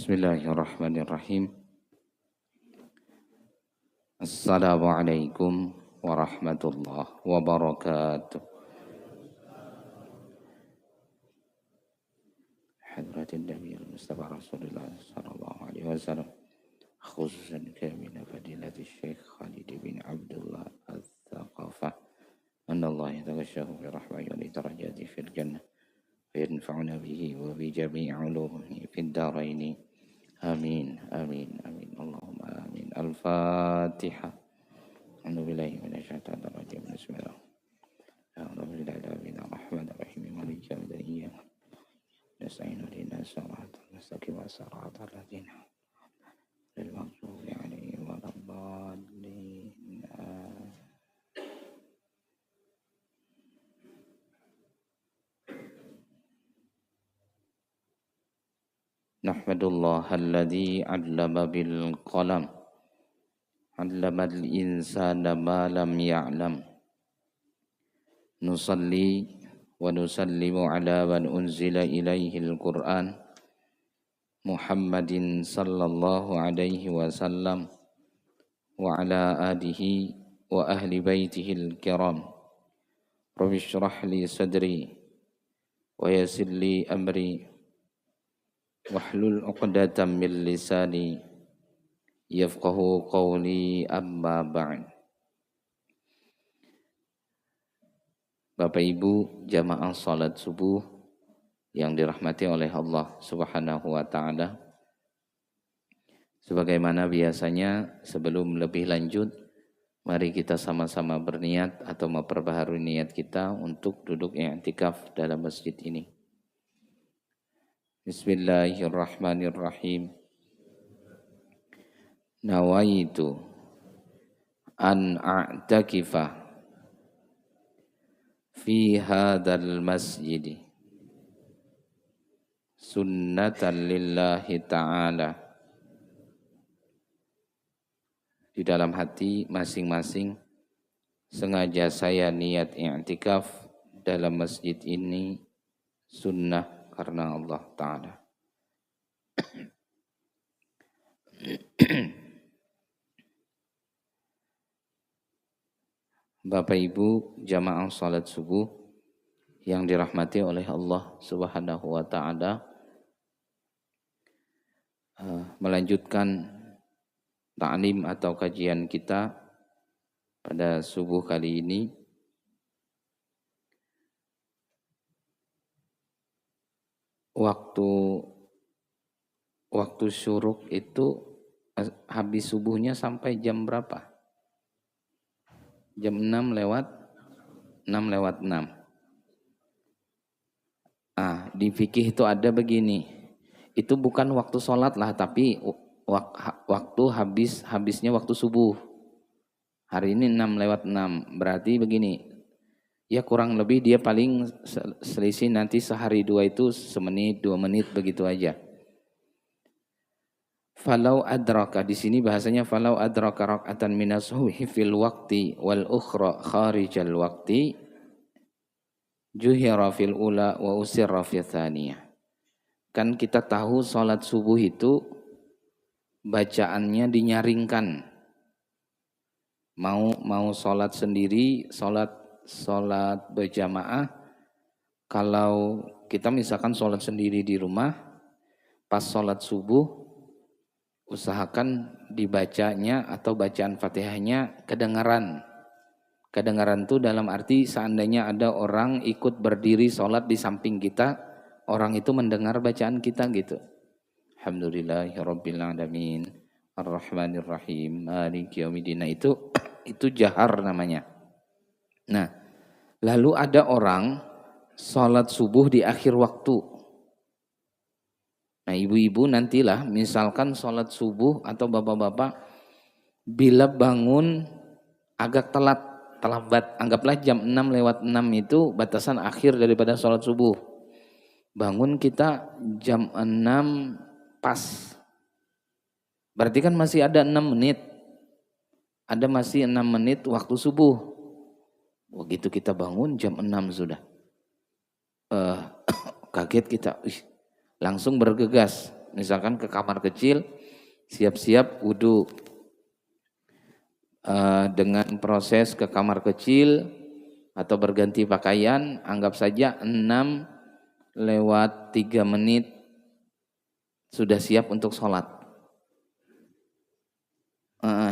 Bismillahirrahmanirrahim. Assalamualaikum warahmatullahi wabarakatuh. Hadratin Nabi Mustafa Rasulullah sallallahu alaihi wasallam. Khususan kamina fadilati Syekh Khalid bin Abdullah Al-Thaqafah. Anallah yataghashahu bi rahmatihi wa darajati fil jannah. وينفعنا به وبجميع علومه في الدارين آمين آمين آمين اللهم آمين. الفاتحة. أعوذ بالله من الشيطان الرجيم. بسم الله الرحمن الرحيم مالك يوم الدين نستعين اهدنا الصراط المستقيم صراط الذين المغضوب عليهم ولا الضالين. Nahmadullah alladzi 'allama bil qalam 'allamal insana ma lam ya'lam. Nusalli wa nusallimu ala man unzila ilaihil Qur'an Muhammadin sallallahu alaihi wasallam wa ala alihi wa ahli baitihil kiram. Rabbi shrah li sadri wa yassir li amri wahlul 'uqdatam min lisani yafqahu qawli amma ba'd. Bapak Ibu jamaah salat subuh yang dirahmati oleh Allah Subhanahu wa taala. Sebagaimana biasanya sebelum lebih lanjut, mari kita sama-sama berniat atau memperbaharui niat kita untuk duduk i'tikaf dalam masjid ini. Bismillahirrahmanirrahim. Nawaitu an a'takifa fi hadzal masjid sunnatan lillahi ta'ala. Di dalam hati masing-masing sengaja saya niat i'tikaf dalam masjid ini sunnah karena Allah Ta'ala. Bapak Ibu jamaah salat subuh yang dirahmati oleh Allah Subhanahu wa taala, melanjutkan ta'lim atau kajian kita pada subuh kali ini. Waktu syuruk itu habis subuhnya sampai jam berapa? Jam 6 lewat 6. Di fikih itu ada begini. Itu bukan waktu sholat lah, tapi waktu habisnya waktu subuh. Hari ini 6 lewat 6. Berarti begini. Ya kurang lebih dia paling selisih nanti sehari dua itu semenit 2 menit begitu aja. Falau adraka, di sini bahasanya falau adraka rak'atan minas subhi fil waqti wal ukhra kharijal waqti juhira fil ula wa usirra fil thaniyah. Kan kita tahu salat subuh itu bacaannya dinyaringkan. Mau salat sendiri, salat berjamaah. Kalau kita misalkan sholat sendiri di rumah, pas sholat subuh usahakan dibacanya atau bacaan Fatihahnya kedengaran. Kedengaran itu dalam arti seandainya ada orang ikut berdiri sholat di samping kita, orang itu mendengar bacaan kita gitu. Alhamdulillahirabbil alamin arrahmanirrahim maliki yaumiddin. Itu jahar namanya. Nah, lalu ada orang sholat subuh di akhir waktu. Nah, ibu-ibu nantilah misalkan sholat subuh atau bapak-bapak bila bangun agak terlambat, anggaplah jam 6 lewat 6 itu batasan akhir daripada sholat subuh. Bangun kita jam 6 pas. Berarti kan masih ada 6 menit. Ada masih 6 menit waktu subuh. Begitu kita bangun jam 6 sudah. Kaget kita, langsung bergegas. misalkan ke kamar kecil, siap-siap wudhu. Dengan proses ke kamar kecil atau berganti pakaian, anggap saja 6:03 sudah siap untuk sholat.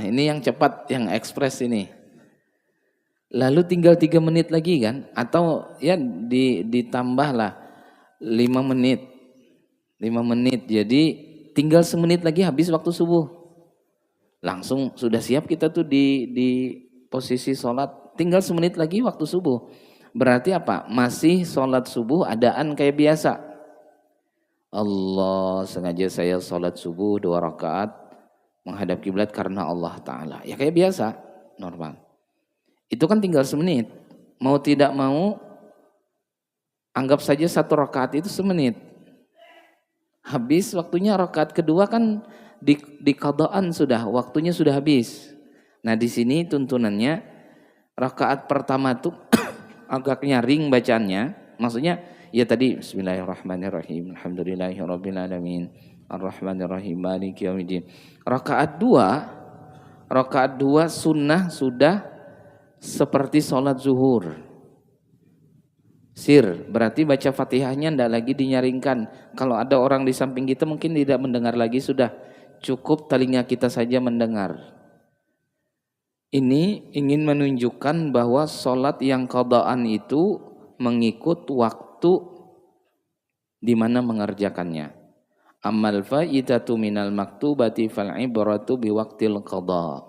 Ini yang cepat, yang ekspres ini. Lalu tinggal 3 menit lagi kan, atau ya ditambahlah 5 menit. 5 menit, jadi tinggal semenit lagi habis waktu subuh. Langsung sudah siap kita tuh di posisi sholat, tinggal semenit lagi waktu subuh. Berarti apa? Masih sholat subuh adaan kayak biasa. Allah, sengaja saya sholat subuh 2 rakaat menghadap kiblat karena Allah Ta'ala. Ya kayak biasa, normal. Itu kan tinggal semenit. Mau tidak mau, anggap saja 1 rakaat itu semenit. Habis waktunya rakaat kedua kan di qadaan sudah, waktunya sudah habis. Nah di sini tuntunannya, rakaat pertama tuh agak nyaring bacaannya. Maksudnya ya tadi Bismillahirrahmanirrahim, Alhamdulillahirrabbilalamin, Ar-Rahmanirrahim, Maliki Yaumiddin. Rakaat 2 sunnah sudah seperti sholat zuhur. Sir, berarti baca fatihahnya tidak lagi dinyaringkan. Kalau ada orang di samping kita mungkin tidak mendengar lagi, sudah cukup telinga kita saja mendengar. Ini ingin menunjukkan bahwa sholat yang qadaan itu mengikut waktu di mana mengerjakannya. Amal fa'idatu minal maktubati fal'ibratu biwaktil qada.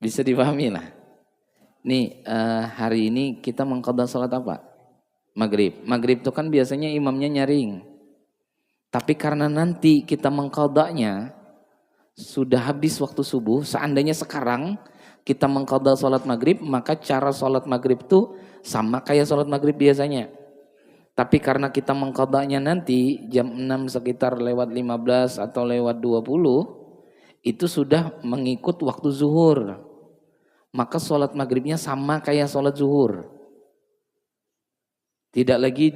Bisa dipahami lah. Nih hari ini kita mengqadha salat apa? Maghrib. Maghrib itu kan biasanya imamnya nyaring. Tapi karena nanti kita mengqadhanya sudah habis waktu subuh, seandainya sekarang kita mengqadha salat maghrib, maka cara salat maghrib itu sama kayak salat maghrib biasanya. Tapi karena kita mengqadhanya nanti jam 6 sekitar lewat 15 atau lewat 20, itu sudah mengikut waktu zuhur. Maka sholat maghribnya sama kayak sholat zuhur. Tidak lagi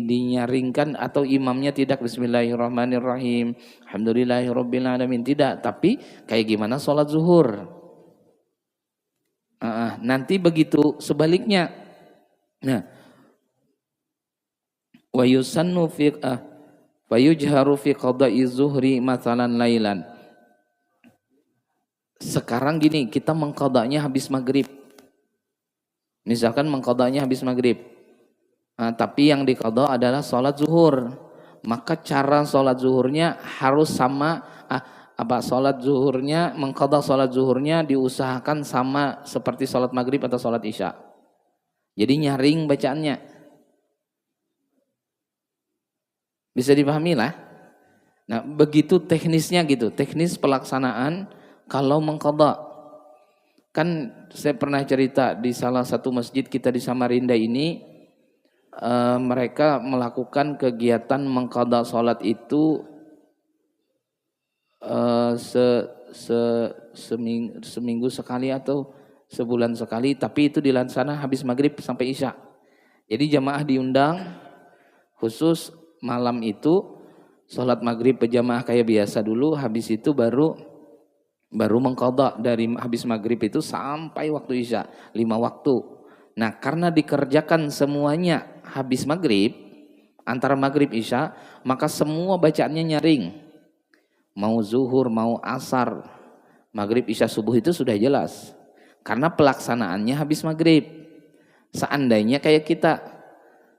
dinyaringkan atau imamnya tidak Bismillahirrahmanirrahim, Alhamdulillahirrabbilalamin, tidak. Tapi kayak gimana sholat zuhur. Nanti begitu sebaliknya. Nah, wa yusannu fi wa yujharu fi qada'i zuhri mathalan lailan. Sekarang gini, kita mengqadanya habis maghrib. Misalkan mengqadanya habis maghrib. Tapi yang diqadha adalah sholat zuhur. Maka cara sholat zuhurnya harus sama, sholat zuhurnya, mengqadha sholat zuhurnya diusahakan sama seperti sholat maghrib atau sholat isya. Jadi nyaring bacaannya. Bisa dipahami lah. Nah begitu teknisnya gitu, teknis pelaksanaan. Kalau mengqadha, kan saya pernah cerita di salah satu masjid kita di Samarinda ini, mereka melakukan kegiatan mengqadha sholat itu seminggu sekali atau sebulan sekali, tapi itu dilaksanakan habis maghrib sampai isya. Jadi jamaah diundang, khusus malam itu sholat maghrib berjamaah kayak biasa dulu, habis itu baru mengqadha dari habis maghrib itu sampai waktu isya, 5 waktu. Nah karena dikerjakan semuanya habis maghrib, antara maghrib isya, maka semua bacaannya nyaring. Mau zuhur, mau asar, maghrib isya subuh itu sudah jelas. Karena pelaksanaannya habis maghrib. Seandainya kayak kita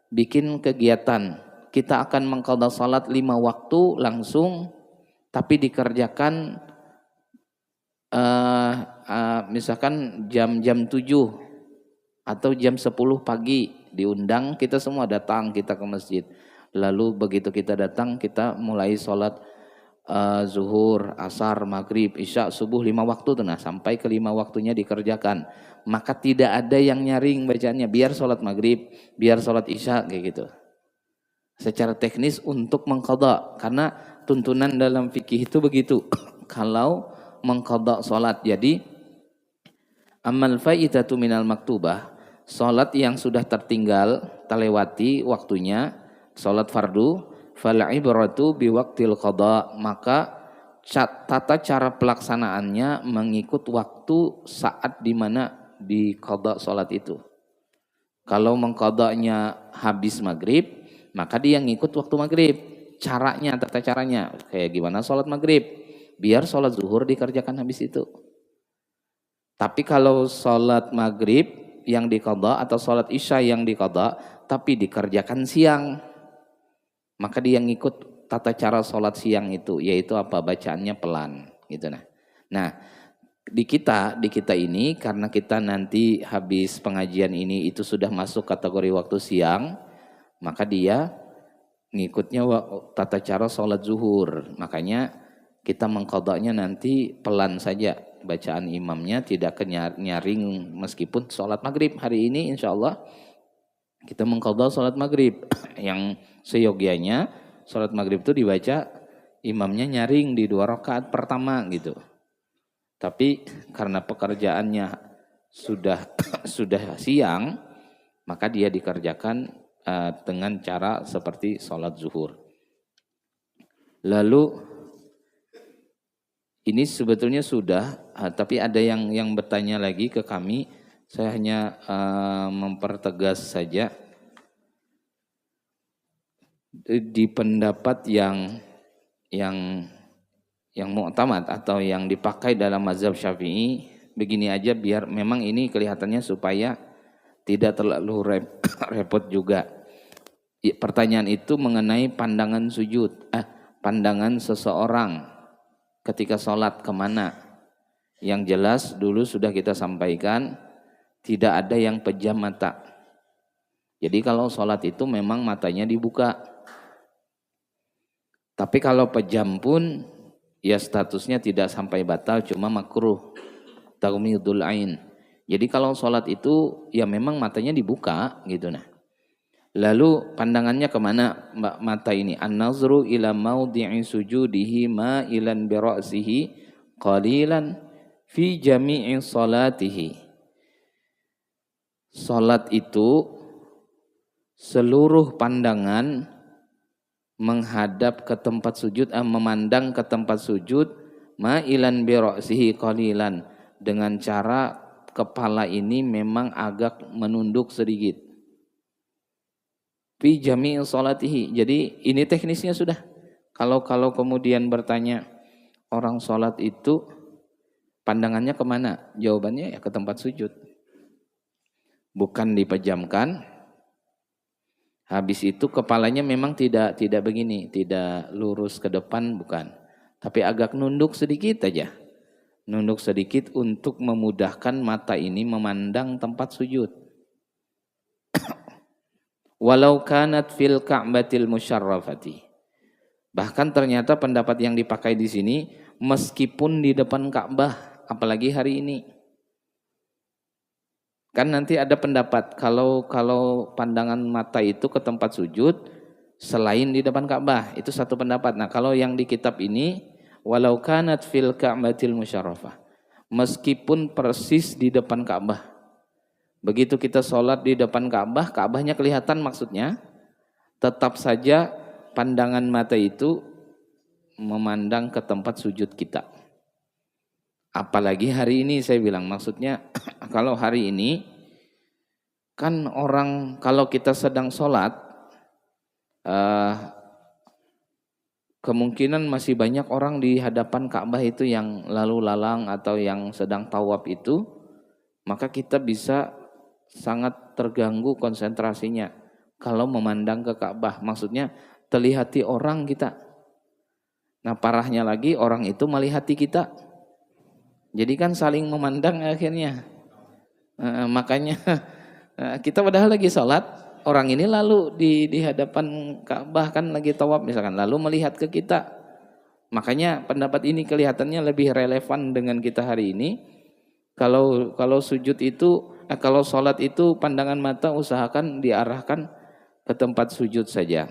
bikin kegiatan, kita akan mengqadha salat 5 waktu langsung, tapi dikerjakan misalkan jam 7 atau jam 10 pagi diundang, kita semua datang kita ke masjid. Lalu begitu kita datang, kita mulai sholat zuhur, asar, maghrib, isya, subuh 5 waktu tuh. Nah sampai ke 5 waktunya dikerjakan, maka tidak ada yang nyaring bacaannya, biar sholat maghrib, biar sholat isya kayak gitu. Secara teknis untuk mengqadha, karena tuntunan dalam fikih itu begitu. Kalau mengqadha sholat, jadi amal faidatu minal maktubah, sholat yang sudah tertinggal, terlewati waktunya, sholat fardu, fal ibratu biwaqtil qada, maka tata cara pelaksanaannya mengikut waktu saat dimana di qada salat itu. Kalau mengqadanya habis maghrib, maka dia ngikut waktu maghrib. Caranya, tata caranya kayak gimana salat maghrib, biar salat zuhur dikerjakan habis itu. Tapi kalau salat maghrib yang diqada atau salat isya yang diqada tapi dikerjakan siang, maka dia ngikut tata cara salat siang itu, yaitu apa? Bacaannya pelan gitu. Nah, di kita ini karena kita nanti habis pengajian ini itu sudah masuk kategori waktu siang, maka dia ngikutnya tata cara sholat zuhur. Makanya kita mengqadanya nanti pelan saja, bacaan imamnya tidak nyaring meskipun sholat maghrib. Hari ini insya Allah kita mengqadha sholat maghrib yang seyogianya sholat maghrib itu dibaca imamnya nyaring di 2 rakaat pertama gitu. Tapi karena pekerjaannya sudah siang, maka dia dikerjakan dengan cara seperti sholat zuhur. Lalu ini sebetulnya sudah, tapi ada yang bertanya lagi ke kami. Saya hanya mempertegas saja di pendapat yang mu'tamad atau yang dipakai dalam mazhab Syafi'i, begini aja biar memang ini kelihatannya supaya tidak terlalu repot juga. Pertanyaan itu mengenai pandangan sujud, pandangan seseorang ketika sholat kemana. Yang jelas dulu sudah kita sampaikan, tidak ada yang pejam mata. Jadi kalau sholat itu memang matanya dibuka. Tapi kalau pejam pun ya statusnya tidak sampai batal, cuma makruh, taghmidul ain. Jadi kalau sholat itu ya memang matanya dibuka gitu. Lalu pandangannya kemana mata ini? An-nazru ila maudhi'i sujudihi ma'ilan bi ra'sihi qalilan fi jami'i salatihi. Salat itu seluruh pandangan menghadap ke tempat sujud, memandang ke tempat sujud, ma'ilan bi ra'sihi qalilan, dengan cara kepala ini memang agak menunduk sedikit. Fi jami'i sholatihi. Jadi ini teknisnya sudah. Kalau kemudian bertanya orang sholat itu pandangannya kemana? Jawabannya ya ke tempat sujud. Bukan dipejamkan. Habis itu kepalanya memang tidak begini, tidak lurus ke depan, bukan. Tapi agak nunduk sedikit aja. Nunduk sedikit untuk memudahkan mata ini memandang tempat sujud. Walau kanat fil ka'batil musyarrafati. Bahkan ternyata pendapat yang dipakai di sini meskipun di depan Ka'bah, apalagi hari ini. Kan nanti ada pendapat kalau pandangan mata itu ke tempat sujud selain di depan Ka'bah, itu satu pendapat. Nah, kalau yang di kitab ini walau kanat fil ka'batil musyarrafah, meskipun persis di depan Ka'bah. Begitu kita sholat di depan Ka'bah, Ka'bahnya kelihatan maksudnya, tetap saja pandangan mata itu memandang ke tempat sujud kita. Apalagi hari ini saya bilang, maksudnya kalau hari ini kan orang, kalau kita sedang sholat, kemungkinan masih banyak orang di hadapan Ka'bah itu yang lalu lalang atau yang sedang tawaf itu, maka kita bisa sangat terganggu konsentrasinya kalau memandang ke Ka'bah. Maksudnya terlihati orang kita. Nah, parahnya lagi orang itu melihati kita. Jadi kan saling memandang akhirnya. Makanya kita padahal lagi sholat, orang ini lalu di hadapan Ka'bah kan lagi tawaf misalkan, lalu melihat ke kita. Makanya pendapat ini kelihatannya lebih relevan dengan kita hari ini. Kalau sujud itu, kalau sholat itu pandangan mata usahakan diarahkan ke tempat sujud saja.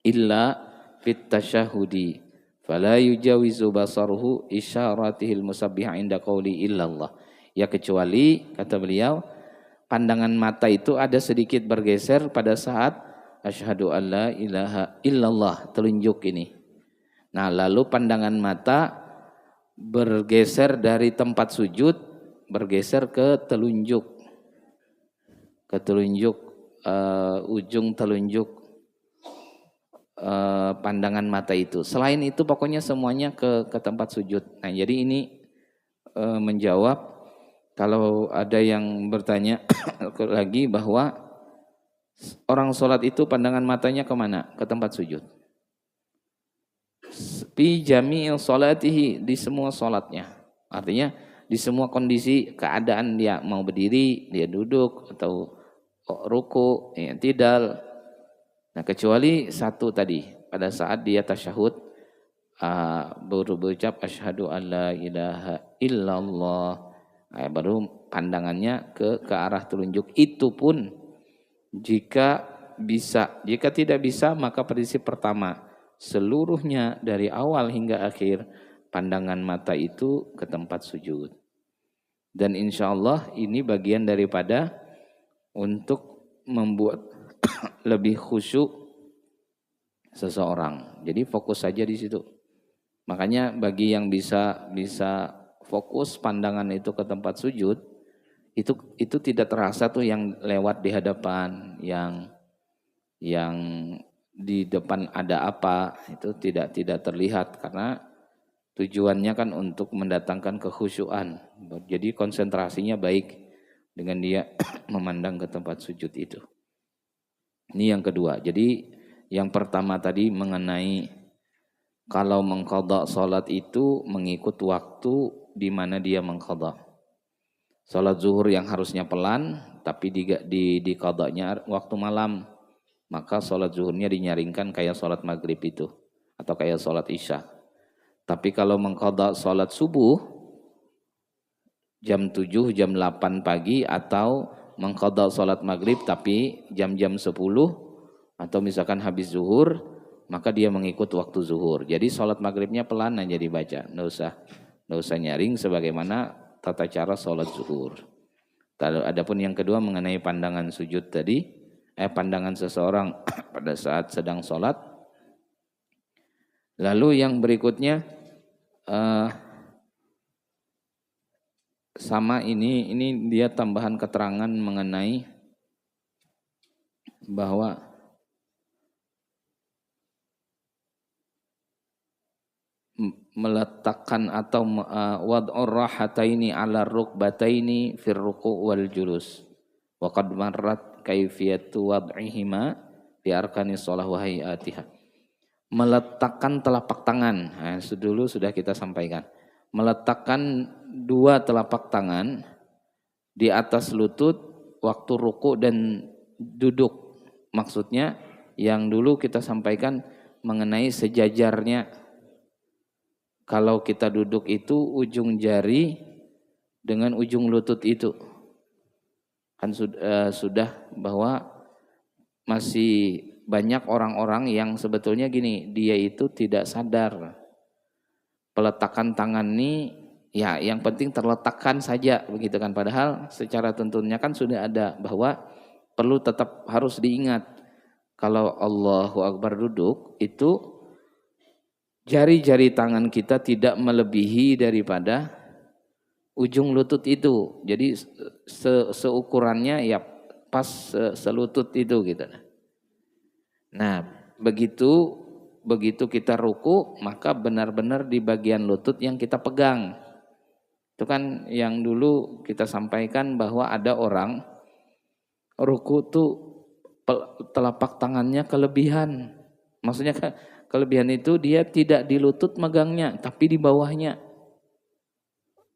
Illa fit tasyahudi fala yujawizu basaruhu isyaratihil musabbihah inda qauli illallah. Ya kecuali, kata beliau, pandangan mata itu ada sedikit bergeser pada saat asyhadu alla ilaha illallah, telunjuk ini. Nah, lalu pandangan mata bergeser dari tempat sujud, bergeser ke telunjuk. Ke telunjuk, ujung telunjuk pandangan mata itu. Selain itu pokoknya semuanya ke tempat sujud. Nah, jadi ini menjawab kalau ada yang bertanya lagi bahwa orang sholat itu pandangan matanya kemana? Ke tempat sujud. Fi jami'il sholatihi, di semua sholatnya. Artinya di semua kondisi keadaan dia mau berdiri, dia duduk atau ruku, ya, tidal. Nah, kecuali satu tadi, pada saat dia tasyahud baru berucap asyhadu alla ilaha illallah. Baru pandangannya ke arah telunjuk. Itu pun jika bisa, jika tidak bisa maka prinsip pertama, seluruhnya dari awal hingga akhir pandangan mata itu ke tempat sujud. Dan insya Allah ini bagian daripada untuk membuat lebih khusyuk seseorang. Jadi fokus saja di situ. Makanya bagi yang bisa fokus pandangan itu ke tempat sujud, itu tidak terasa tuh yang lewat di hadapan, yang di depan ada apa, itu tidak terlihat karena tujuannya kan untuk mendatangkan kekhusyuan. Jadi konsentrasinya baik dengan dia memandang ke tempat sujud itu. Ini yang kedua. Jadi yang pertama tadi mengenai kalau mengqadha salat itu mengikut waktu di mana dia mengqadha. Salat zuhur yang harusnya pelan tapi di qadanya waktu malam, maka salat zuhurnya dinyaringkan kayak salat maghrib itu atau kayak salat isya. Tapi kalau mengqadha salat subuh jam 7, jam 8 pagi atau mengqadha salat maghrib tapi jam-jam 10 atau misalkan habis zuhur, maka dia mengikut waktu zuhur. Jadi sholat maghribnya pelan aja dibaca, nggak usah nyaring sebagaimana tata cara sholat zuhur. Adapun yang kedua mengenai pandangan sujud tadi, pandangan seseorang pada saat sedang sholat. Lalu yang berikutnya sama ini dia tambahan keterangan mengenai bahwa meletakkan atau wad'ur rahataini 'ala rukbataini fir ruku' wal julus. Wa qad marrat kaifiyatu wad'ihima fi arkanis shalah wa hayatiha. Meletakkan telapak tangan. Nah, dulu sudah kita sampaikan. Meletakkan dua telapak tangan di atas lutut waktu ruku' dan duduk. Maksudnya yang dulu kita sampaikan mengenai sejajarnya. Kalau kita duduk itu ujung jari dengan ujung lutut itu kan sudah bahwa masih banyak orang-orang yang sebetulnya gini, dia itu tidak sadar peletakan tangan ini ya yang penting terletakkan saja begitu kan, padahal secara tuntunnya kan sudah ada bahwa perlu tetap harus diingat kalau Allahu Akbar duduk itu jari-jari tangan kita tidak melebihi daripada ujung lutut itu. Jadi seukurannya ya pas selutut itu gitu. Nah, begitu kita ruku, maka benar-benar di bagian lutut yang kita pegang. Itu kan yang dulu kita sampaikan bahwa ada orang ruku tuh telapak tangannya kelebihan. Maksudnya kelebihan itu dia tidak di lutut megangnya, tapi di bawahnya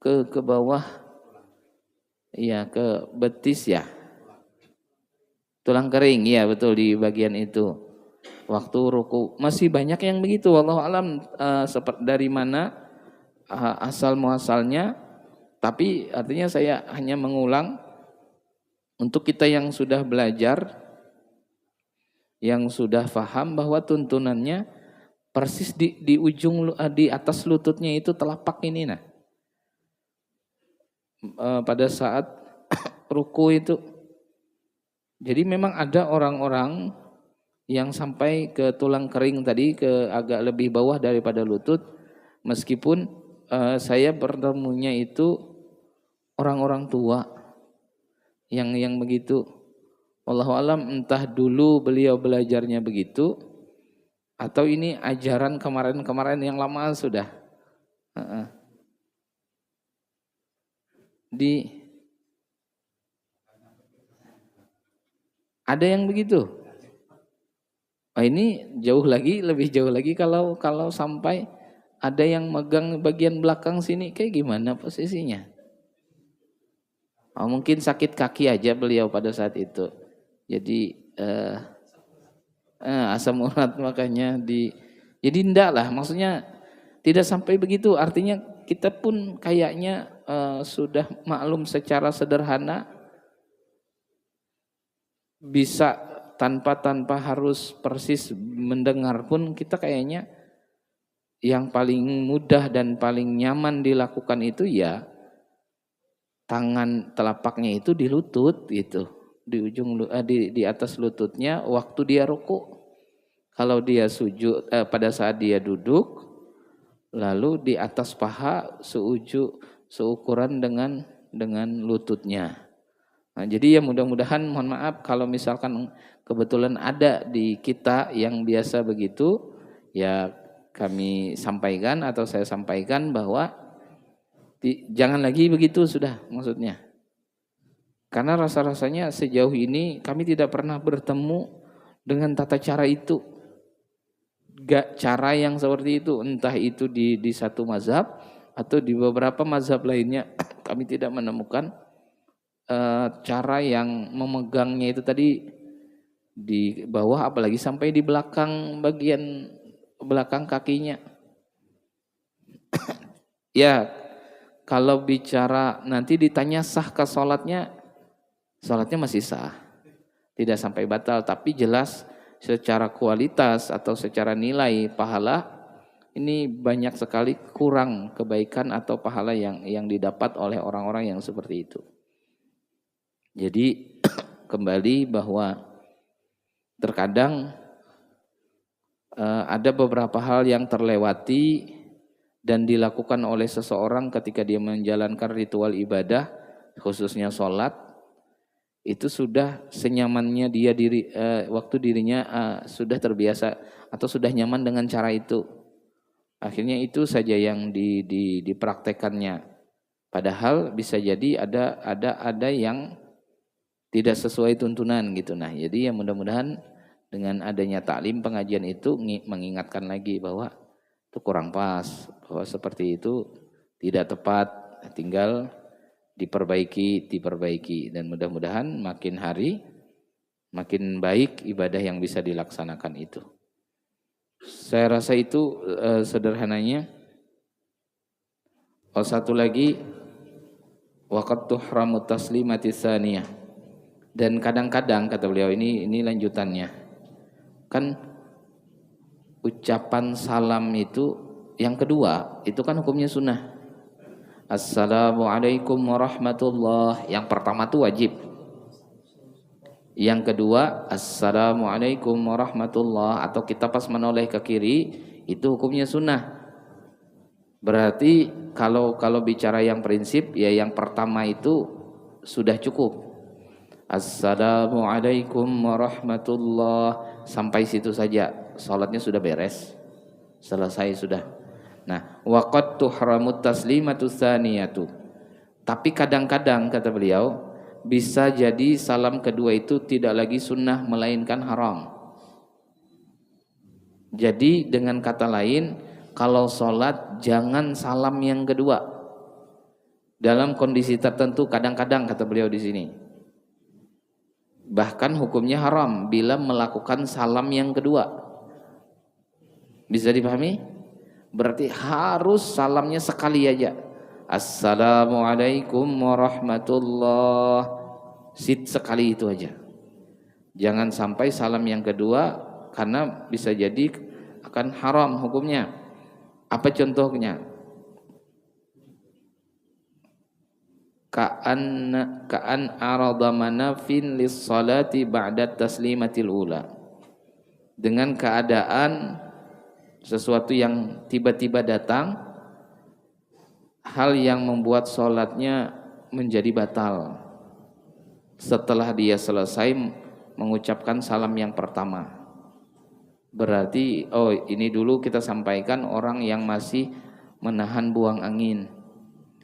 ke bawah, ya ke betis ya, tulang kering, ya betul di bagian itu. Waktu ruku masih banyak yang begitu. Wallahu alam dari mana asal muasalnya, tapi artinya saya hanya mengulang untuk kita yang sudah belajar, yang sudah paham bahwa tuntunannya persis di ujung di atas lututnya itu telapak ini nah. Pada saat ruku itu. Jadi memang ada orang-orang yang sampai ke tulang kering tadi, ke agak lebih bawah daripada lutut, meskipun saya bertemunya itu orang-orang tua yang begitu. Wallahu alam, entah dulu beliau belajarnya begitu atau ini ajaran kemarin-kemarin yang lama sudah. Ada yang begitu. Oh, ini jauh lagi, lebih jauh lagi kalau sampai ada yang megang bagian belakang sini, kayak gimana posisinya? Oh, mungkin sakit kaki aja beliau pada saat itu. Jadi asam urat makanya jadi enggak lah, maksudnya tidak sampai begitu. Artinya kita pun kayaknya sudah maklum secara sederhana, bisa tanpa harus persis mendengar pun kita kayaknya yang paling mudah dan paling nyaman dilakukan itu ya tangan telapaknya itu di lutut gitu, di ujung di atas lututnya waktu dia rukuk. Kalau dia sujud pada saat dia duduk, lalu di atas paha seukuran dengan lututnya. Nah, jadi ya mudah-mudahan, mohon maaf kalau misalkan kebetulan ada di kita yang biasa begitu, ya kami sampaikan atau saya sampaikan bahwa jangan lagi begitu sudah, maksudnya. Karena rasa-rasanya sejauh ini kami tidak pernah bertemu dengan tata cara itu. Gak cara yang seperti itu, entah itu di satu mazhab atau di beberapa mazhab lainnya kami tidak menemukan cara yang memegangnya itu tadi di bawah, apalagi sampai di belakang, bagian belakang kakinya. Ya, kalau bicara nanti ditanya sah ke sholatnya masih sah, tidak sampai batal, tapi jelas secara kualitas atau secara nilai pahala ini banyak sekali kurang kebaikan atau pahala yang didapat oleh orang-orang yang seperti itu. Jadi kembali bahwa terkadang ada beberapa hal yang terlewati dan dilakukan oleh seseorang ketika dia menjalankan ritual ibadah, khususnya sholat, itu sudah senyamannya dia waktu dirinya sudah terbiasa atau sudah nyaman dengan cara itu. Akhirnya itu saja yang dipraktekannya. Padahal bisa jadi ada yang tidak sesuai tuntunan gitu. Nah, jadi ya mudah-mudahan dengan adanya taklim pengajian itu mengingatkan lagi bahwa itu kurang pas, bahwa seperti itu tidak tepat, tinggal diperbaiki dan mudah-mudahan makin hari makin baik ibadah yang bisa dilaksanakan itu. Saya rasa itu sederhananya. Oh, satu lagi, waqad tuhramu taslimati tsaniyah. Dan kadang-kadang kata beliau, ini lanjutannya. Kan ucapan salam itu yang kedua itu kan hukumnya sunnah. Assalamualaikum warahmatullah. Yang pertama itu wajib. Yang kedua assalamualaikum warahmatullah, atau kita pas menoleh ke kiri itu hukumnya sunnah. Berarti kalau bicara yang prinsip ya yang pertama itu sudah cukup. Assalamualaikum warahmatullah, sampai situ saja, salatnya sudah beres, selesai sudah. Nah, waqad tuhramut taslimatu tsaniyatu. Tapi kadang-kadang kata beliau, bisa jadi salam kedua itu tidak lagi sunnah melainkan haram. Jadi dengan kata lain, kalau sholat jangan salam yang kedua. Dalam kondisi tertentu kadang-kadang kata beliau di sini. Bahkan hukumnya haram bila melakukan salam yang kedua. Bisa dipahami? Berarti harus salamnya sekali aja. Assalamualaikum warahmatullah. Sekali itu aja. Jangan sampai salam yang kedua, karena bisa jadi akan haram hukumnya. Apa contohnya? Ka'an arada manafin lis salati ba'da taslimatil ula. dengan keadaan sesuatu yang tiba-tiba datang, hal yang membuat sholatnya menjadi batal setelah dia selesai mengucapkan salam yang pertama. Berarti ini dulu kita sampaikan orang yang masih menahan buang angin.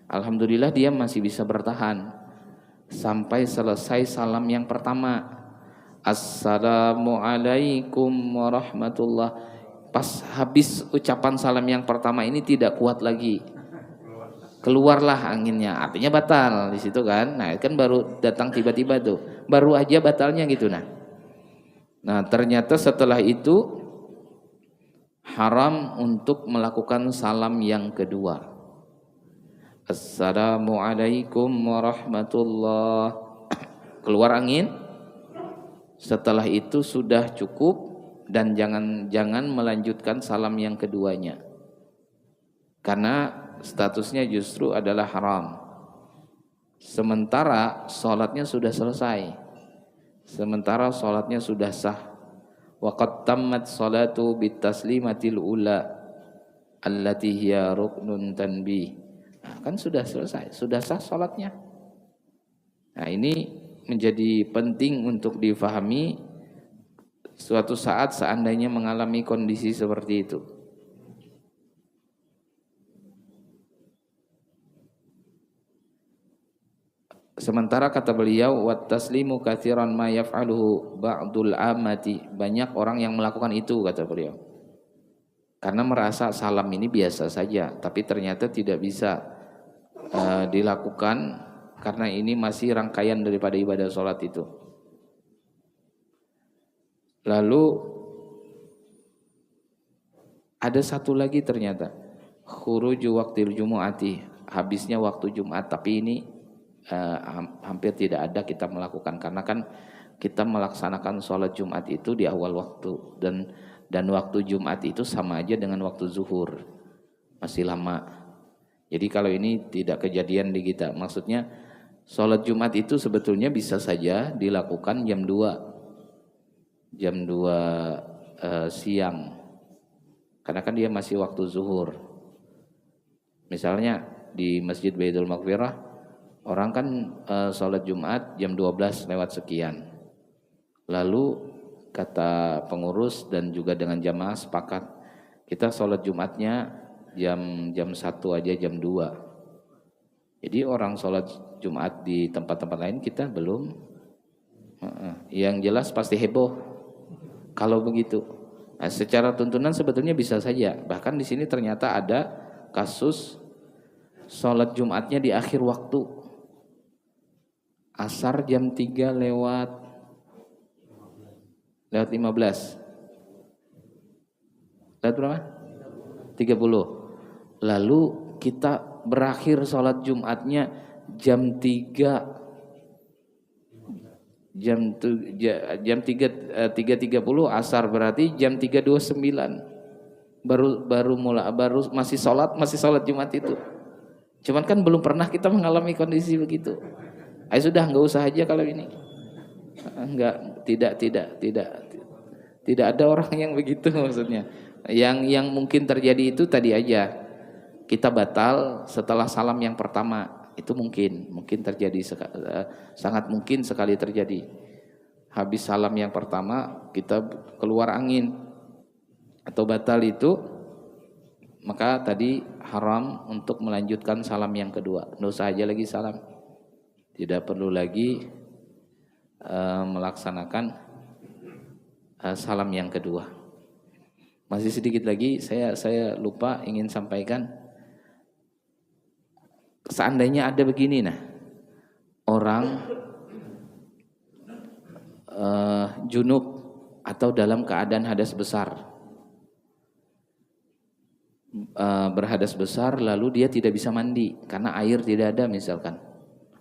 Alhamdulillah dia masih bisa bertahan sampai selesai salam yang pertama. Assalamualaikum warahmatullah. Pas habis ucapan salam yang pertama ini tidak kuat lagi, keluarlah anginnya, artinya batal di situ kan. Nah kan baru datang tiba-tiba tuh, baru aja batalnya gitu. Nah ternyata setelah itu haram untuk melakukan salam yang kedua. Assalamualaikum warahmatullah. Keluar angin. Setelah itu sudah cukup dan jangan melanjutkan salam yang keduanya. Karena statusnya justru adalah haram. Sementara sholatnya sudah selesai. Sementara sholatnya sudah sah. Wa qad tammat sholatu bitaslimatil ula allati hiya ruknun tanbih. Nah, kan sudah selesai, sudah sah sholatnya. Nah ini menjadi penting untuk difahami suatu saat seandainya mengalami kondisi seperti itu. Sementara kata beliau, wat taslimu katsiran ma yaf'aluhu ba'dul amati, banyak orang yang melakukan itu kata beliau. Karena merasa salam ini biasa saja, tapi ternyata tidak bisa dilakukan karena ini masih rangkaian daripada ibadah sholat itu. Lalu ada satu lagi ternyata, khuruju waqtil jumu'ati, habisnya waktu Jumat, tapi ini hampir tidak ada kita melakukan karena kan kita melaksanakan sholat Jumat itu di awal waktu dan waktu Jumat itu sama aja dengan waktu zuhur, masih lama. Jadi kalau ini tidak kejadian di kita, maksudnya sholat Jumat itu sebetulnya bisa saja dilakukan jam 2 siang, karena kan dia masih waktu zuhur. Misalnya di Masjid Baitul Maqfirah, orang kan sholat Jumat jam 12 lewat sekian. Lalu kata pengurus dan juga dengan jamaah sepakat, kita sholat Jumatnya jam 1 aja, jam 2. Jadi orang sholat Jumat di tempat-tempat lain kita belum. Yang jelas pasti heboh kalau begitu. Nah, secara tuntunan sebetulnya bisa saja. Bahkan di sini ternyata ada kasus sholat Jumatnya di akhir waktu. Asar jam 3 lewat 15. Lewat berapa? 30. Lalu kita berakhir sholat Jumatnya jam 3 3.30 asar, berarti jam 3.29 baru masih sholat Jumat itu. Cuman kan belum pernah kita mengalami kondisi begitu. Ayo sudah, nggak usah aja kalau ini. Tidak ada orang yang begitu maksudnya. Yang mungkin terjadi itu tadi aja, kita batal setelah salam yang pertama, itu mungkin terjadi, sangat mungkin sekali terjadi. Habis salam yang pertama kita keluar angin atau batal itu, maka tadi haram untuk melanjutkan salam yang kedua. Nggak usah aja lagi salam, tidak perlu lagi melaksanakan salam yang kedua. Masih sedikit lagi saya lupa ingin sampaikan. Seandainya ada begini, orang junub atau dalam keadaan hadas besar, berhadas besar, lalu dia tidak bisa mandi karena air tidak ada misalkan,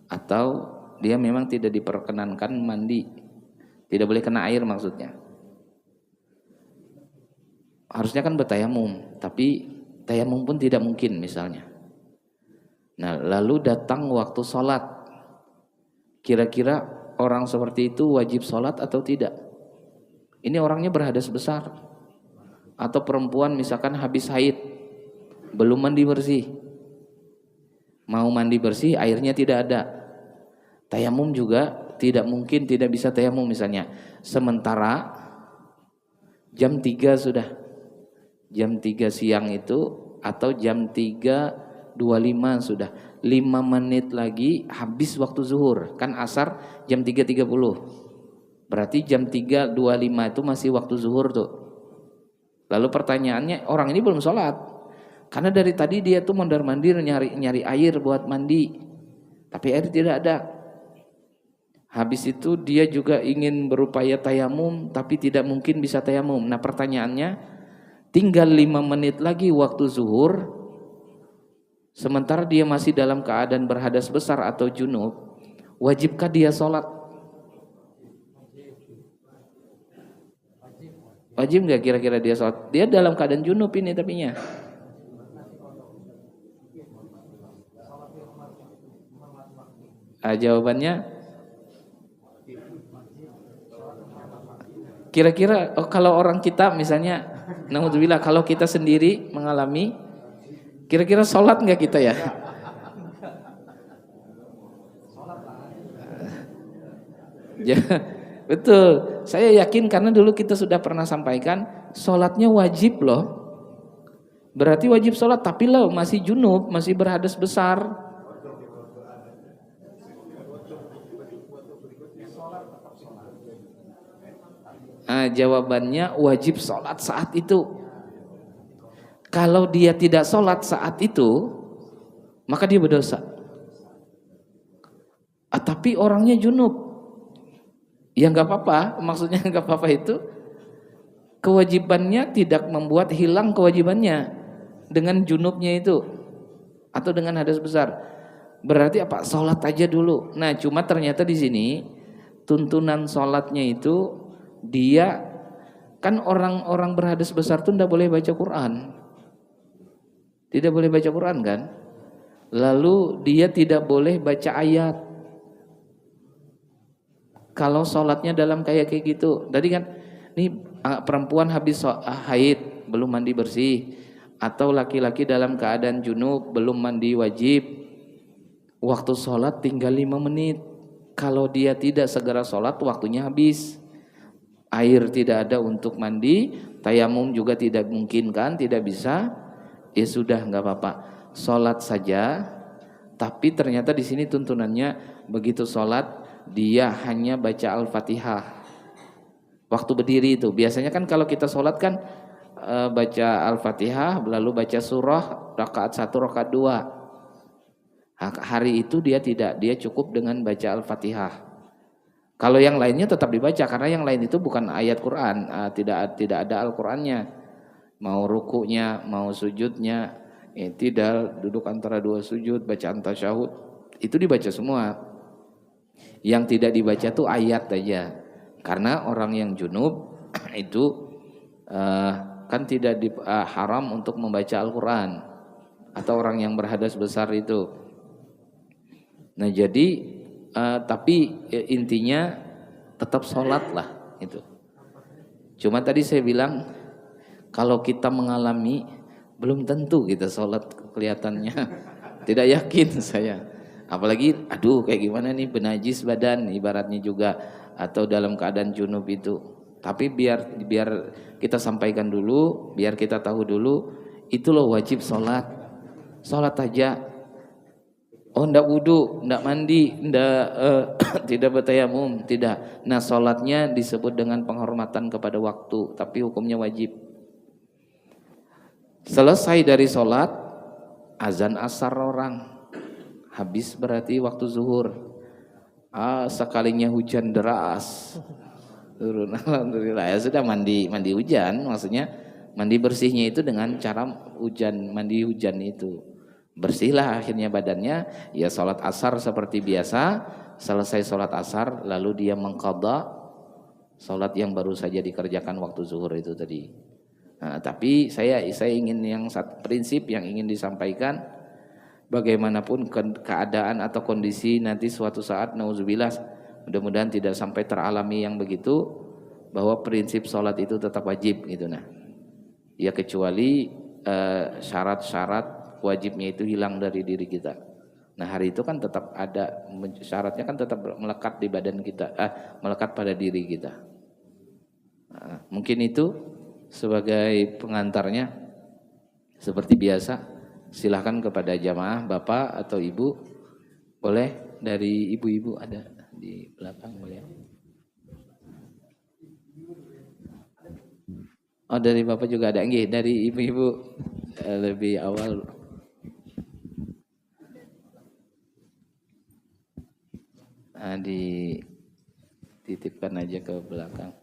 atau dia memang tidak diperkenankan mandi, tidak boleh kena air maksudnya. Harusnya kan bertayamum, tapi tayamum pun tidak mungkin misalnya. Nah, lalu datang waktu sholat. Kira-kira orang seperti itu wajib sholat atau tidak? Ini orangnya berhadas besar. Atau perempuan misalkan habis haid, belum mandi bersih. Mau mandi bersih, airnya tidak ada. Tayamum juga tidak mungkin, tidak bisa tayamum misalnya. Sementara jam 3 sudah. Jam 3 siang itu atau jam 3.25 sudah. 5 menit lagi habis waktu zuhur. Kan asar jam 3.30. Berarti jam 3.25 itu masih waktu zuhur tuh. Lalu pertanyaannya, orang ini belum sholat. Karena dari tadi dia tuh mondar-mandir nyari air buat mandi. Tapi air tidak ada. Habis itu dia juga ingin berupaya tayamum, tapi tidak mungkin bisa tayamum. Nah pertanyaannya, tinggal 5 menit lagi waktu zuhur, sementara dia masih dalam keadaan berhadas besar atau junub, wajibkah dia sholat? Wajib nggak kira-kira dia sholat? Dia dalam keadaan junub ini tapinya. Jawabannya kira-kira kalau orang kita misalnya, naudzubillah, kalau kita sendiri mengalami, kira-kira sholat nggak kita ya? Ya, betul. Saya yakin karena dulu kita sudah pernah sampaikan, sholatnya wajib loh. Berarti wajib sholat, tapi loh masih junub, masih berhadas besar. Nah, jawabannya wajib sholat saat itu. Kalau dia tidak sholat saat itu, maka dia berdosa. Tapi orangnya junub, ya nggak apa-apa. Maksudnya nggak apa-apa itu kewajibannya tidak membuat hilang kewajibannya dengan junubnya itu atau dengan hadas besar. Berarti apa? Sholat aja dulu. Nah, cuma ternyata di sini tuntunan sholatnya itu, dia kan orang-orang berhadas besar tuh tidak boleh baca Quran, tidak boleh baca Quran kan. Lalu dia tidak boleh baca ayat. Kalau sholatnya dalam kayak gitu, tadi kan ini perempuan habis haid belum mandi bersih, atau laki-laki dalam keadaan junub belum mandi wajib, waktu sholat tinggal 5 menit. Kalau dia tidak segera sholat, waktunya habis. Air tidak ada untuk mandi, tayamum juga tidak mungkin kan, tidak bisa. Ya sudah, nggak apa-apa, sholat saja. Tapi ternyata di sini tuntunannya begitu sholat dia hanya baca Al-Fatihah. Waktu berdiri itu biasanya kan kalau kita sholat kan baca Al-Fatihah lalu baca surah rakaat 1 rakaat 2. Hari itu dia tidak, dia cukup dengan baca Al-Fatihah. Kalau yang lainnya tetap dibaca karena yang lain itu bukan ayat Quran, tidak ada Al-Qurannya. Mau rukunya, mau sujudnya, tidak duduk antara 2 sujud, bacaan tasyahud, itu dibaca semua. Yang tidak dibaca tuh ayat aja. Karena orang yang junub itu kan tidak haram untuk membaca Al-Quran, atau orang yang berhadas besar itu. Nah jadi tapi intinya tetap sholat lah itu. Cuma tadi saya bilang kalau kita mengalami belum tentu kita sholat kelihatannya. Tidak yakin saya. Apalagi aduh kayak gimana nih benajis badan ibaratnya juga, atau dalam keadaan junub itu. Tapi biar kita sampaikan dulu, biar kita tahu dulu itu loh wajib sholat. Sholat aja. Oh ndak wudu, ndak mandi, tidak bertayamum, tidak. Nah sholatnya disebut dengan penghormatan kepada waktu, tapi hukumnya wajib. Selesai dari sholat, azan asar orang, habis berarti waktu zuhur. Sekalinya hujan deras, turun, alhamdulillah ya sudah mandi hujan, maksudnya mandi bersihnya itu dengan cara hujan, mandi hujan itu. Bersihlah akhirnya badannya, ya sholat asar seperti biasa. Selesai sholat asar lalu dia mengqadha sholat yang baru saja dikerjakan waktu zuhur itu tadi. Nah, tapi saya ingin yang prinsip yang ingin disampaikan, bagaimanapun keadaan atau kondisi nanti suatu saat, nauzubillah, mudah-mudahan tidak sampai teralami yang begitu. bahwa prinsip sholat itu tetap wajib gitu. Nah, ya kecuali syarat-syarat wajibnya itu hilang dari diri kita. Nah, hari itu kan tetap ada syaratnya, kan tetap melekat di badan kita, melekat pada diri kita. Nah, mungkin itu sebagai pengantarnya. Seperti biasa, silahkan kepada jamaah, bapak atau ibu, boleh dari ibu-ibu ada di belakang boleh. Oh, dari bapak juga ada, nggih, dari ibu-ibu lebih awal. Nah, dititipkan aja ke belakang.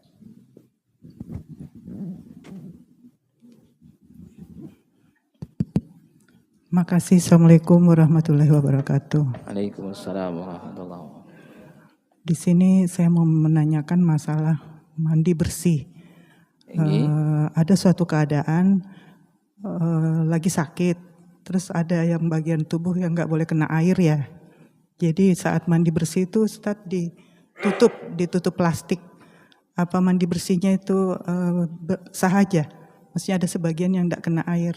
Makasih. Assalamualaikum warahmatullahi wabarakatuh. Waalaikumsalam warahmatullahi wabarakatuh. Di sini saya mau menanyakan masalah mandi bersih. Ada suatu keadaan lagi sakit, terus ada yang bagian tubuh yang nggak boleh kena air ya. Jadi saat mandi bersih itu Ustaz ditutup plastik. Apa mandi bersihnya itu sah aja? Maksudnya ada sebagian yang nggak kena air.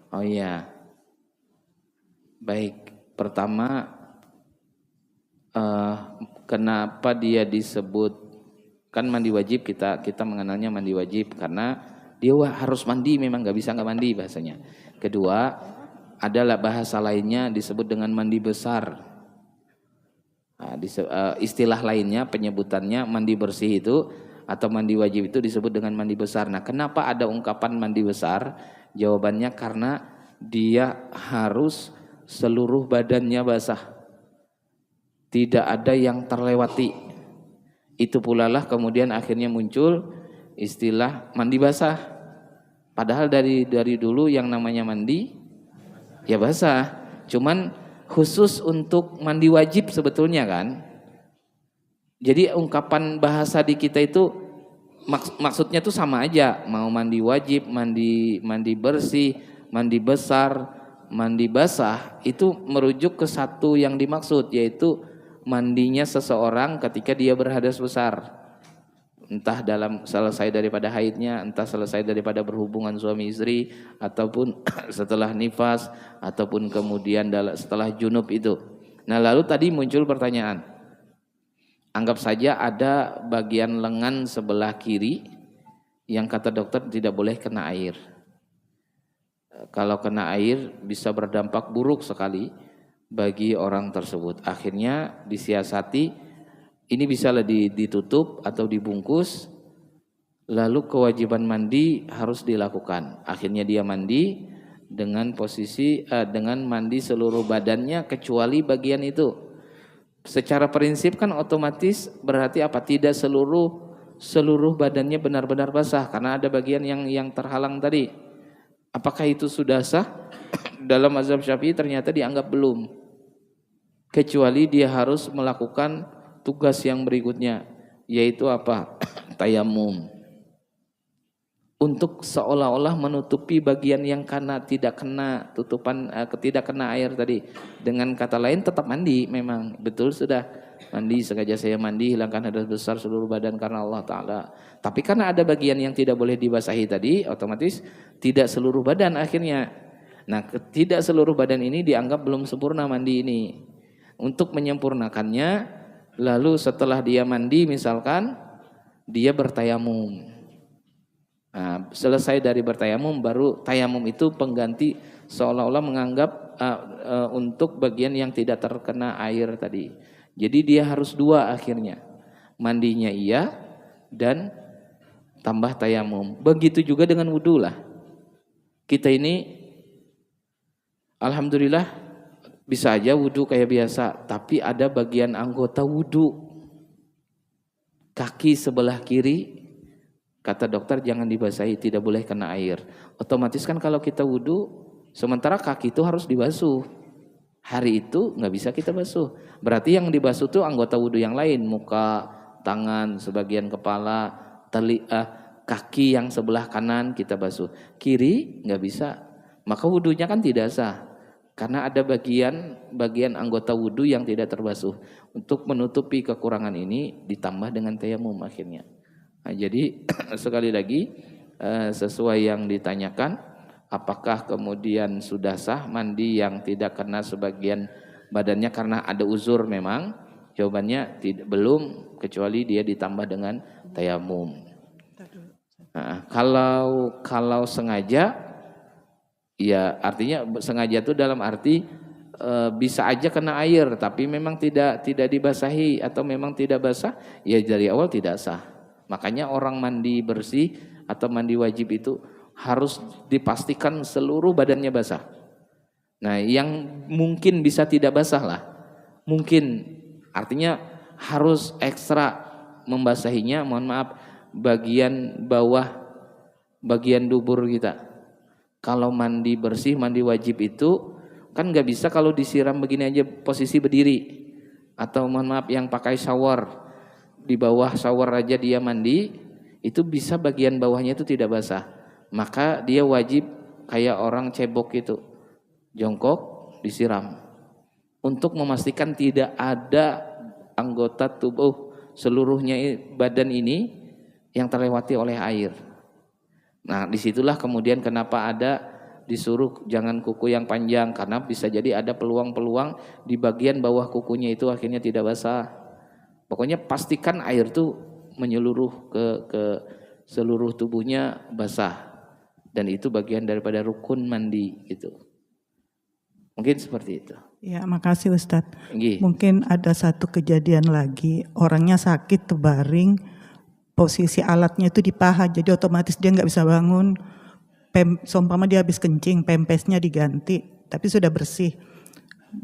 Oh iya. Baik, pertama kenapa dia disebut, kan mandi wajib, kita mengenalnya mandi wajib karena dia harus mandi, memang nggak bisa nggak mandi bahasanya. Kedua, adalah bahasa lainnya disebut dengan mandi besar. Nah, istilah lainnya penyebutannya mandi bersih itu atau mandi wajib itu disebut dengan mandi besar. Nah, kenapa ada ungkapan mandi besar? Jawabannya karena dia harus seluruh badannya basah, tidak ada yang terlewati. Itu pula lah kemudian akhirnya muncul istilah mandi basah. Padahal dari dulu yang namanya mandi ya basah, cuman khusus untuk mandi wajib sebetulnya kan. Jadi ungkapan bahasa di kita itu maksudnya tuh sama aja, mau mandi wajib, mandi bersih, mandi besar, mandi basah, itu merujuk ke satu yang dimaksud, yaitu mandinya seseorang ketika dia berhadas besar. Entah dalam selesai daripada haidnya, entah selesai daripada berhubungan suami istri, ataupun setelah nifas, ataupun kemudian setelah junub itu. Nah, lalu tadi muncul pertanyaan. Anggap saja ada bagian lengan sebelah kiri yang kata dokter tidak boleh kena air. Kalau kena air bisa berdampak buruk sekali bagi orang tersebut. Akhirnya disiasati, ini bisa ditutup atau dibungkus, lalu kewajiban mandi harus dilakukan. Akhirnya dia mandi dengan posisi dengan mandi seluruh badannya kecuali bagian itu. Secara prinsip kan otomatis berarti apa? Tidak seluruh badannya benar-benar basah karena ada bagian yang terhalang tadi. Apakah itu sudah sah? Dalam mazhab Syafi'i ternyata dianggap belum. Kecuali dia harus melakukan tugas yang berikutnya, yaitu apa? Tayamum. Untuk seolah-olah menutupi bagian yang tidak kena tutupan, tidak kena air tadi. Dengan kata lain tetap mandi memang. Betul sudah mandi, sengaja saya mandi, hilangkan hadas besar seluruh badan karena Allah Ta'ala. Tapi karena ada bagian yang tidak boleh dibasahi tadi, otomatis tidak seluruh badan akhirnya. Nah, tidak seluruh badan ini dianggap belum sempurna mandi ini. Untuk menyempurnakannya, lalu setelah dia mandi misalkan, dia bertayamum. Nah, selesai dari bertayamum, baru tayamum itu pengganti, seolah-olah menganggap untuk bagian yang tidak terkena air tadi. Jadi dia harus dua akhirnya, mandinya iya dan tambah tayamum. Begitu juga dengan wudhu lah. Kita ini alhamdulillah bisa aja wudhu kayak biasa, tapi ada bagian anggota wudhu, kaki sebelah kiri. Kata dokter jangan dibasahi, tidak boleh kena air. Otomatis kan kalau kita wudhu, sementara kaki itu harus dibasuh. Hari itu nggak bisa kita basuh. Berarti yang dibasuh itu anggota wudhu yang lain, muka, tangan, sebagian kepala, kaki yang sebelah kanan kita basuh. Kiri nggak bisa. Maka wudhunya kan tidak sah. Karena ada bagian anggota wudhu yang tidak terbasuh. Untuk menutupi kekurangan ini ditambah dengan tayamum akhirnya. Nah, jadi sekali lagi sesuai yang ditanyakan, apakah kemudian sudah sah mandi yang tidak kena sebagian badannya karena ada uzur memang? Jawabannya tidak, belum, kecuali dia ditambah dengan tayamum. Nah, kalau sengaja, ya artinya sengaja itu dalam arti bisa aja kena air, tapi memang tidak dibasahi atau memang tidak basah, ya dari awal tidak sah. Makanya orang mandi bersih atau mandi wajib itu harus dipastikan seluruh badannya basah. Nah, yang mungkin bisa tidak basah lah, mungkin artinya harus ekstra membasahinya, mohon maaf, bagian bawah, bagian dubur kita. Kalau mandi bersih, mandi wajib itu kan nggak bisa kalau disiram begini aja posisi berdiri, atau mohon maaf yang pakai shower, di bawah shower aja dia mandi, itu bisa bagian bawahnya itu tidak basah. Maka dia wajib kayak orang cebok itu, jongkok disiram, untuk memastikan tidak ada anggota tubuh seluruhnya badan ini yang terlewati oleh air. Nah, disitulah kemudian kenapa ada disuruh jangan kuku yang panjang, karena bisa jadi ada peluang-peluang di bagian bawah kukunya itu akhirnya tidak basah. Pokoknya pastikan air tuh menyeluruh ke seluruh tubuhnya basah, dan itu bagian daripada rukun mandi gitu. Mungkin seperti itu. Ya, makasih Ustadz. Mungkin ada satu kejadian lagi, orangnya sakit terbaring, posisi alatnya itu di paha, jadi otomatis dia nggak bisa bangun. Seumpama dia habis kencing, pempesnya diganti, tapi sudah bersih.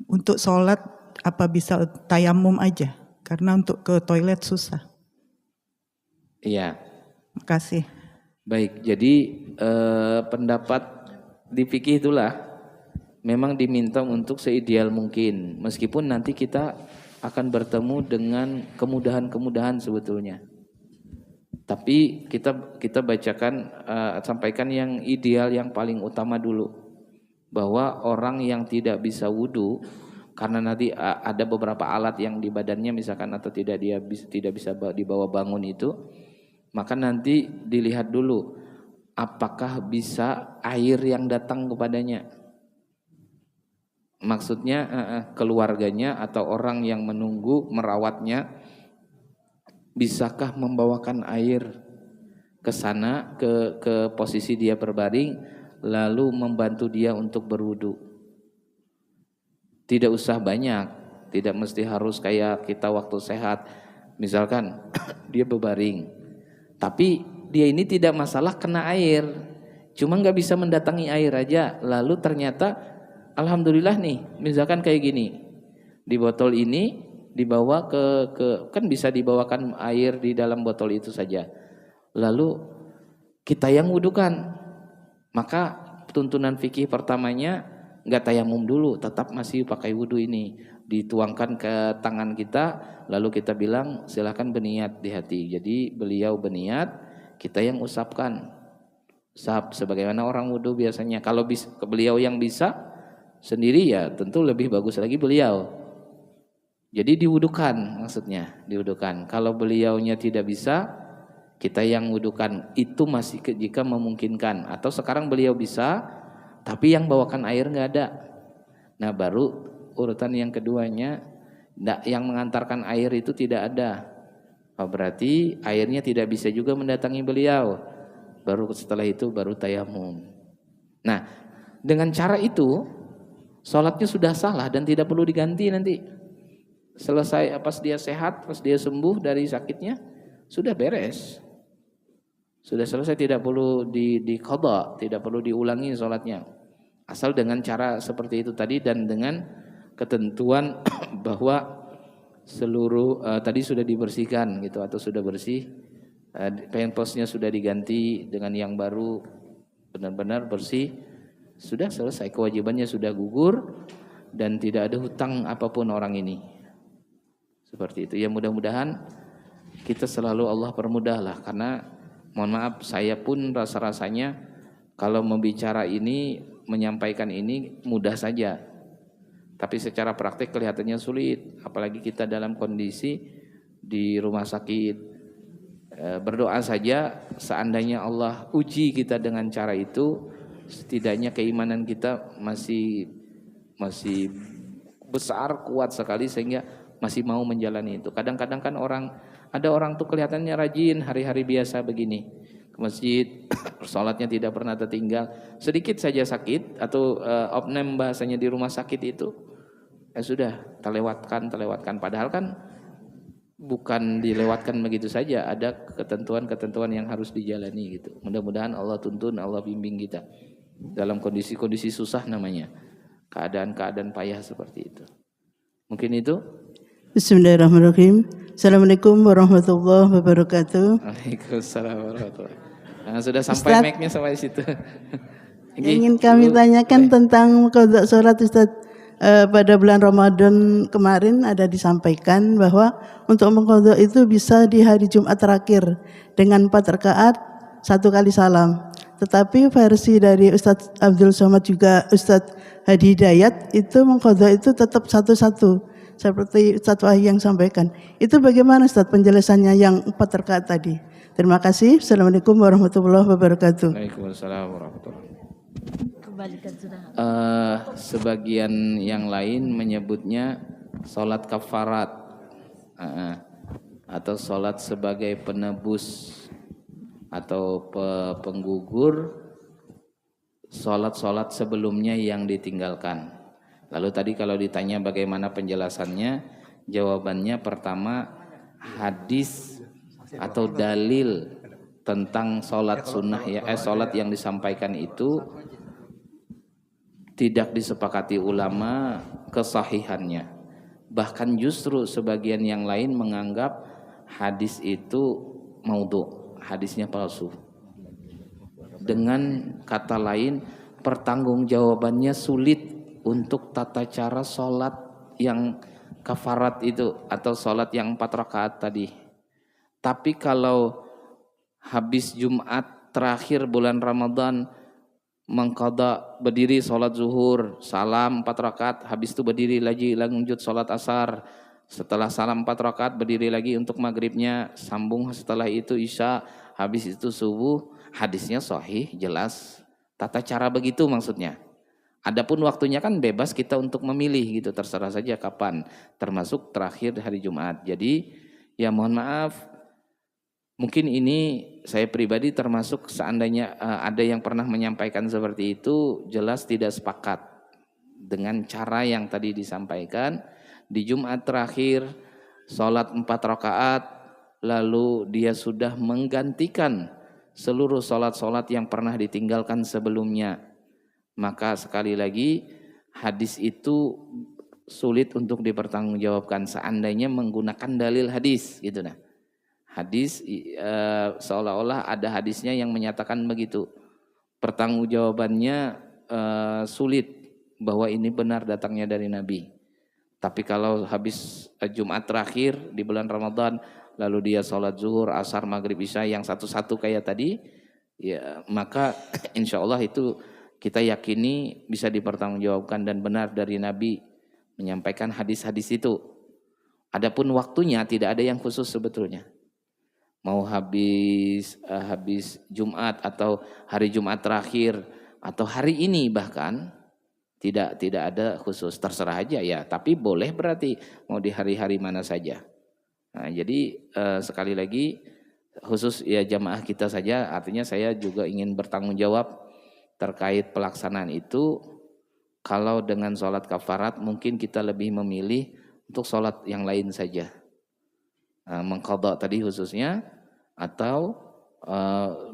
Untuk sholat apa bisa tayamum aja? Karena untuk ke toilet susah. Iya. Makasih. Baik, jadi pendapat di fikih itulah memang diminta untuk seideal mungkin, meskipun nanti kita akan bertemu dengan kemudahan-kemudahan sebetulnya. Tapi kita bacakan, sampaikan yang ideal, yang paling utama dulu, bahwa orang yang tidak bisa wudu karena nanti ada beberapa alat yang di badannya misalkan, atau tidak bisa dibawa bangun itu, maka nanti dilihat dulu apakah bisa air yang datang kepadanya. Maksudnya keluarganya atau orang yang menunggu merawatnya, bisakah membawakan air ke sana, ke posisi dia berbaring, lalu membantu dia untuk berwudu. Tidak usah banyak, tidak mesti harus kayak kita waktu sehat. Misalkan dia berbaring, tapi dia ini tidak masalah kena air, cuma nggak bisa mendatangi air aja. Lalu ternyata alhamdulillah nih, misalkan kayak gini, di botol ini dibawa ke kan bisa dibawakan air di dalam botol itu saja. Lalu kita yang wudukan, maka tuntunan fikih pertamanya nggak tayamum dulu, tetap masih pakai wudu ini, dituangkan ke tangan kita, lalu kita bilang silakan berniat di hati. Jadi beliau berniat, kita yang usapkan, usap sebagaimana orang wudu biasanya. Kalau beliau yang bisa sendiri ya tentu lebih bagus lagi beliau. Jadi diwudukan, maksudnya diwudukan. Kalau beliaunya tidak bisa, kita yang wudukan, itu masih jika memungkinkan. Atau sekarang beliau bisa, tapi yang bawakan air nggak ada. Nah baru urutan yang keduanya, yang mengantarkan air itu tidak ada. Berarti airnya tidak bisa juga mendatangi beliau. Baru setelah itu baru tayamum. Nah dengan cara itu, sholatnya sudah salah dan tidak perlu diganti nanti. Selesai pas dia sehat, pas dia sembuh dari sakitnya, sudah beres. Sudah selesai, tidak perlu diqadha, tidak perlu diulangi sholatnya. Asal dengan cara seperti itu tadi, dan dengan ketentuan bahwa seluruh tadi sudah dibersihkan gitu, atau sudah bersih, pemposnya sudah diganti dengan yang baru, benar-benar bersih, sudah selesai, kewajibannya sudah gugur dan tidak ada hutang apapun orang ini. Seperti itu ya, mudah-mudahan kita selalu Allah permudahlah, karena mohon maaf saya pun rasa-rasanya kalau membicara ini, menyampaikan ini mudah saja, tapi secara praktik kelihatannya sulit, apalagi kita dalam kondisi di rumah sakit Berdoa saja, seandainya Allah uji kita dengan cara itu, setidaknya keimanan kita masih besar, kuat sekali sehingga masih mau menjalani itu. Kadang-kadang kan ada orang tuh kelihatannya rajin hari-hari biasa begini ke masjid, sholatnya tidak pernah tertinggal, sedikit saja sakit atau opname bahasanya di rumah sakit itu, ya sudah terlewatkan. Padahal kan bukan dilewatkan begitu saja, ada ketentuan-ketentuan yang harus dijalani gitu. Mudah-mudahan Allah tuntun, Allah bimbing kita dalam kondisi-kondisi susah namanya, keadaan-keadaan payah seperti itu. Mungkin itu. Bismillahirrahmanirrahim. Assalamualaikum warahmatullahi wabarakatuh. Waalaikumsalam warahmatullahi wabarakatuh. Sudah sampai mic-nya sampai situ. Ingin kami tanyakan tentang qada sholat Ustaz. Pada bulan Ramadan kemarin ada disampaikan bahwa untuk mengqadha itu bisa di hari Jumat terakhir dengan 4 rakaat 1 kali salam. Tetapi versi dari Ustadz Abdul Somad juga Ustadz Hadi Hidayat itu mengqadha itu tetap satu-satu seperti Ustadz Wahyu yang sampaikan. Itu bagaimana Ustadz penjelasannya yang 4 rakaat tadi? Terima kasih. Assalamualaikum warahmatullahi wabarakatuh. Waalaikumsalam warahmatullahi wabarakatuh. Sebagian yang lain menyebutnya sholat kafarat atau sholat sebagai penebus atau penggugur sholat-sholat sebelumnya yang ditinggalkan. Lalu tadi kalau ditanya bagaimana penjelasannya, jawabannya pertama, hadis atau dalil tentang sholat sunnah sholat yang disampaikan itu tidak disepakati ulama kesahihannya. Bahkan justru sebagian yang lain menganggap hadis itu maudhu, hadisnya palsu. Dengan kata lain, pertanggungjawabannya sulit untuk tata cara sholat yang kafarat itu atau sholat yang 4 rakaat tadi. Tapi kalau habis Jumat terakhir bulan Ramadan mengqadha, berdiri sholat zuhur, salam 4 rakaat, habis itu berdiri lagi lanjut sholat asar, setelah salam 4 rakaat berdiri lagi untuk maghribnya, sambung setelah itu isya, habis itu subuh, hadisnya sahih, jelas. Tata cara begitu maksudnya. Adapun waktunya kan bebas kita untuk memilih gitu, terserah saja kapan, termasuk terakhir hari Jumat. Jadi ya mohon maaf, mungkin ini saya pribadi termasuk seandainya ada yang pernah menyampaikan seperti itu, jelas tidak sepakat dengan cara yang tadi disampaikan. Di Jumat terakhir sholat 4 rakaat, lalu dia sudah menggantikan seluruh sholat-sholat yang pernah ditinggalkan sebelumnya. Maka sekali lagi hadis itu sulit untuk dipertanggungjawabkan seandainya menggunakan dalil hadis gitu nah. Hadis seolah-olah ada hadisnya yang menyatakan begitu. Pertanggungjawabannya sulit bahwa ini benar datangnya dari Nabi. Tapi kalau habis Jumat terakhir di bulan Ramadan, lalu dia sholat zuhur, asar, maghrib, isya yang satu-satu kayak tadi, ya maka insya Allah itu kita yakini bisa dipertanggungjawabkan dan benar dari Nabi menyampaikan hadis-hadis itu. Adapun waktunya tidak ada yang khusus sebetulnya. Mau habis Jumat atau hari Jumat terakhir atau hari ini bahkan tidak ada khusus, terserah aja ya, tapi boleh berarti mau di hari-hari mana saja. Nah, jadi sekali lagi khusus ya jamaah kita saja, artinya saya juga ingin bertanggung jawab terkait pelaksanaan itu. Kalau dengan sholat kafarat mungkin kita lebih memilih untuk sholat yang lain saja. Mengqadha tadi khususnya, atau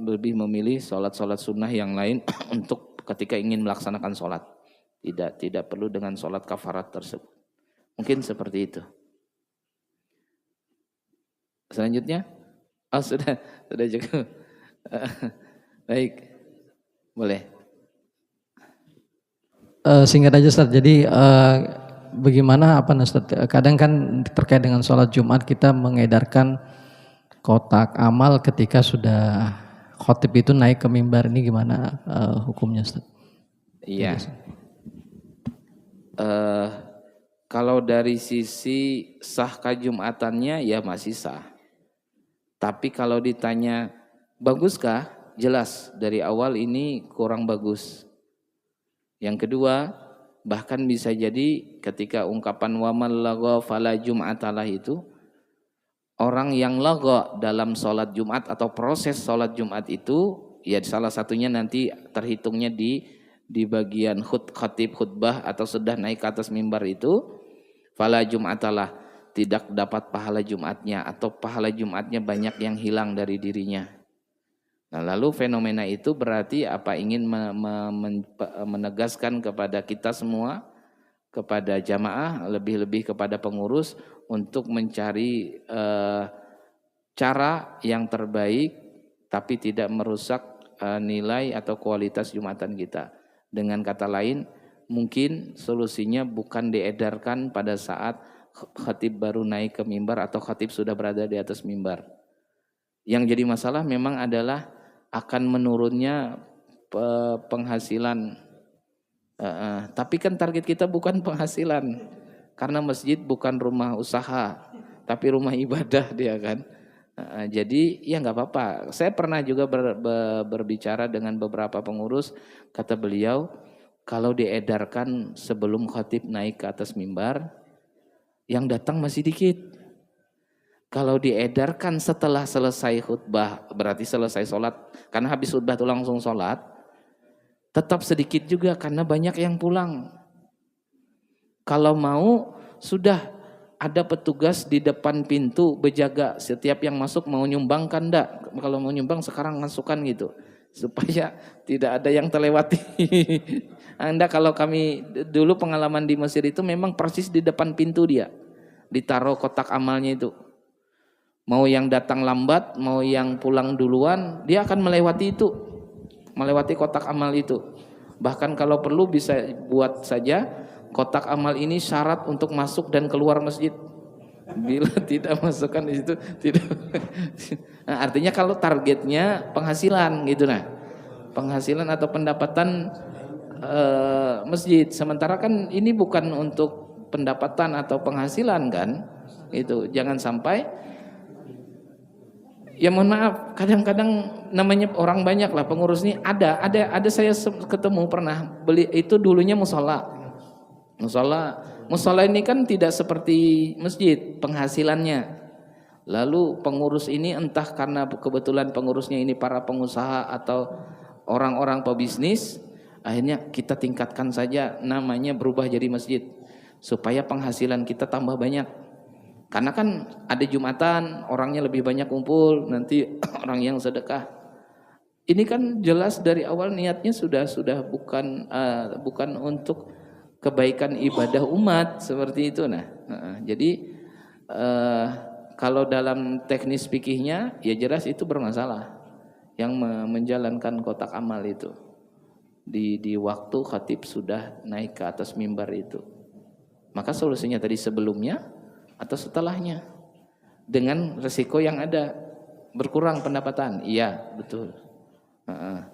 lebih memilih sholat-sholat sunnah yang lain untuk ketika ingin melaksanakan sholat. Tidak perlu dengan sholat kafarat tersebut. Mungkin seperti itu. Selanjutnya, sudah cukup. Baik, boleh. Singkat aja Ustaz, jadi bagaimana Ustaz, kadang kan terkait dengan sholat Jumat kita mengedarkan kotak amal ketika sudah khotib itu naik ke mimbar, ini gimana hukumnya Ustaz? Iya. Kalau dari sisi sah kejumatannya ya masih sah. Tapi kalau ditanya baguskah? Jelas dari awal ini kurang bagus. Yang kedua, bahkan bisa jadi ketika ungkapan waman lagha fala jum'atalah itu, orang yang lagha dalam sholat Jumat atau proses sholat Jumat itu, ya salah satunya nanti terhitungnya di bagian khatib khutbah atau sudah naik ke atas mimbar itu, fala jum'atalah, tidak dapat pahala Jumatnya atau pahala Jumatnya banyak yang hilang dari dirinya. Nah, lalu fenomena itu berarti apa, ingin menegaskan kepada kita semua, kepada jamaah, lebih-lebih kepada pengurus untuk mencari cara yang terbaik tapi tidak merusak nilai atau kualitas Jumatan kita. Dengan kata lain, mungkin solusinya bukan diedarkan pada saat khatib baru naik ke mimbar atau khatib sudah berada di atas mimbar. Yang jadi masalah memang adalah akan menurunnya penghasilan. Tapi kan target kita bukan penghasilan, karena masjid bukan rumah usaha, tapi rumah ibadah dia kan. Jadi ya nggak apa-apa. Saya pernah juga berbicara dengan beberapa pengurus, kata beliau, kalau diedarkan sebelum khatib naik ke atas mimbar, yang datang masih dikit. Kalau diedarkan setelah selesai khutbah, berarti selesai sholat, karena habis khutbah itu langsung sholat, tetap sedikit juga karena banyak yang pulang. Kalau mau, sudah ada petugas di depan pintu berjaga, setiap yang masuk mau nyumbang kan enggak, kalau mau nyumbang sekarang masukkan gitu, supaya tidak ada yang terlewati. Anda kalau kami dulu pengalaman di Mesir itu memang persis di depan pintu dia, ditaruh kotak amalnya itu. Mau yang datang lambat, mau yang pulang duluan, dia akan melewati itu, melewati kotak amal itu. Bahkan kalau perlu bisa buat saja kotak amal ini syarat untuk masuk dan keluar masjid. Bila tidak masukkan di situ, tidak. Nah, artinya kalau targetnya penghasilan gitu, nah, penghasilan atau pendapatan masjid. Sementara kan ini bukan untuk pendapatan atau penghasilan kan, itu jangan sampai. Ya mohon maaf, kadang-kadang namanya orang banyak lah pengurus ini, ada saya ketemu pernah beli itu dulunya musola ini kan tidak seperti masjid penghasilannya. Lalu pengurus ini entah karena kebetulan pengurusnya ini para pengusaha atau orang-orang pebisnis, akhirnya kita tingkatkan saja namanya berubah jadi masjid supaya penghasilan kita tambah banyak. Karena kan ada Jumatan, orangnya lebih banyak kumpul, nanti orang yang sedekah. Ini kan jelas dari awal niatnya sudah bukan untuk kebaikan ibadah umat seperti itu. Nah, jadi kalau dalam teknis fikihnya ya jelas itu bermasalah yang menjalankan kotak amal itu di waktu khatib sudah naik ke atas mimbar itu. Maka solusinya tadi sebelumnya atau setelahnya, dengan resiko yang ada, berkurang pendapatan, iya betul.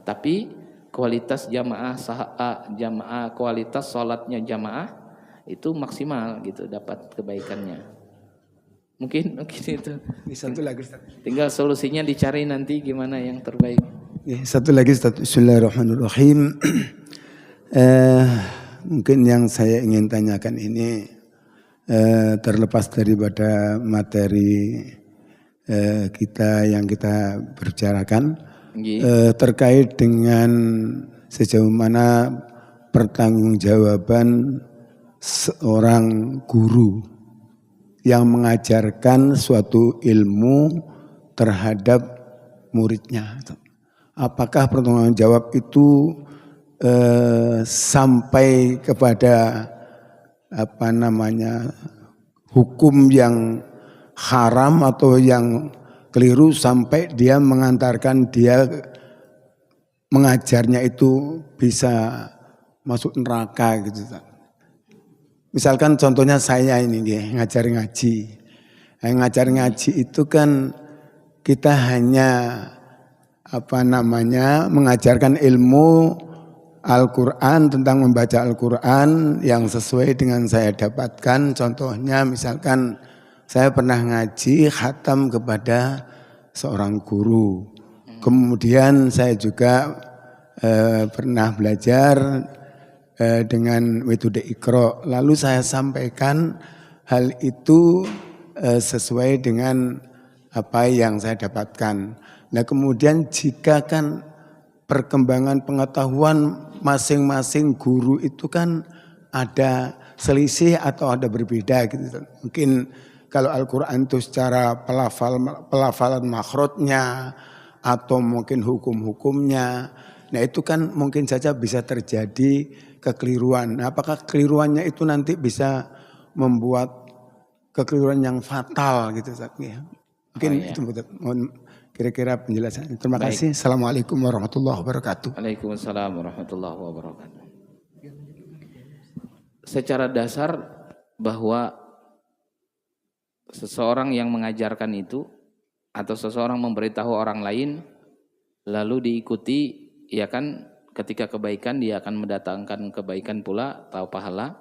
Tapi kualitas jamaah kualitas sholatnya jamaah itu maksimal gitu, dapat kebaikannya. Mungkin itu. Satu lagi Ustaz. Tinggal solusinya dicari nanti gimana yang terbaik. Satu lagi Ustaz. Bismillahirrahmanirrahim. Mungkin yang saya ingin tanyakan ini terlepas daripada materi kita yang kita bicarakan, terkait dengan sejauh mana pertanggungjawaban seorang guru yang mengajarkan suatu ilmu terhadap muridnya. Apakah pertanggung jawab itu sampai kepada hukum yang haram atau yang keliru sampai dia mengantarkan dia mengajarnya itu bisa masuk neraka gitu. Misalkan contohnya saya ini ngajar ngaji. Ngajar ngaji itu kan kita hanya mengajarkan ilmu Al-Quran, tentang membaca Al-Quran yang sesuai dengan saya dapatkan. Contohnya misalkan saya pernah ngaji khatam kepada seorang guru. Kemudian saya juga pernah belajar dengan metode Iqra. Lalu saya sampaikan hal itu sesuai dengan apa yang saya dapatkan. Nah kemudian jika kan perkembangan pengetahuan masing-masing guru itu kan ada selisih atau ada berbeda gitu. Mungkin kalau Al-Quran itu secara pelafalan makhrajnya atau mungkin hukum-hukumnya, nah itu kan mungkin saja bisa terjadi kekeliruan. Nah, apakah kekeliruannya itu nanti bisa membuat kekeliruan yang fatal gitu? Mungkin itu mohon kira-kira penjelasan. Terima kasih. Assalamualaikum warahmatullahi wabarakatuh. Waalaikumsalam warahmatullahi wabarakatuh. Secara dasar bahwa seseorang yang mengajarkan itu atau seseorang memberitahu orang lain lalu diikuti, ya kan, ketika kebaikan dia akan mendatangkan kebaikan pula atau pahala,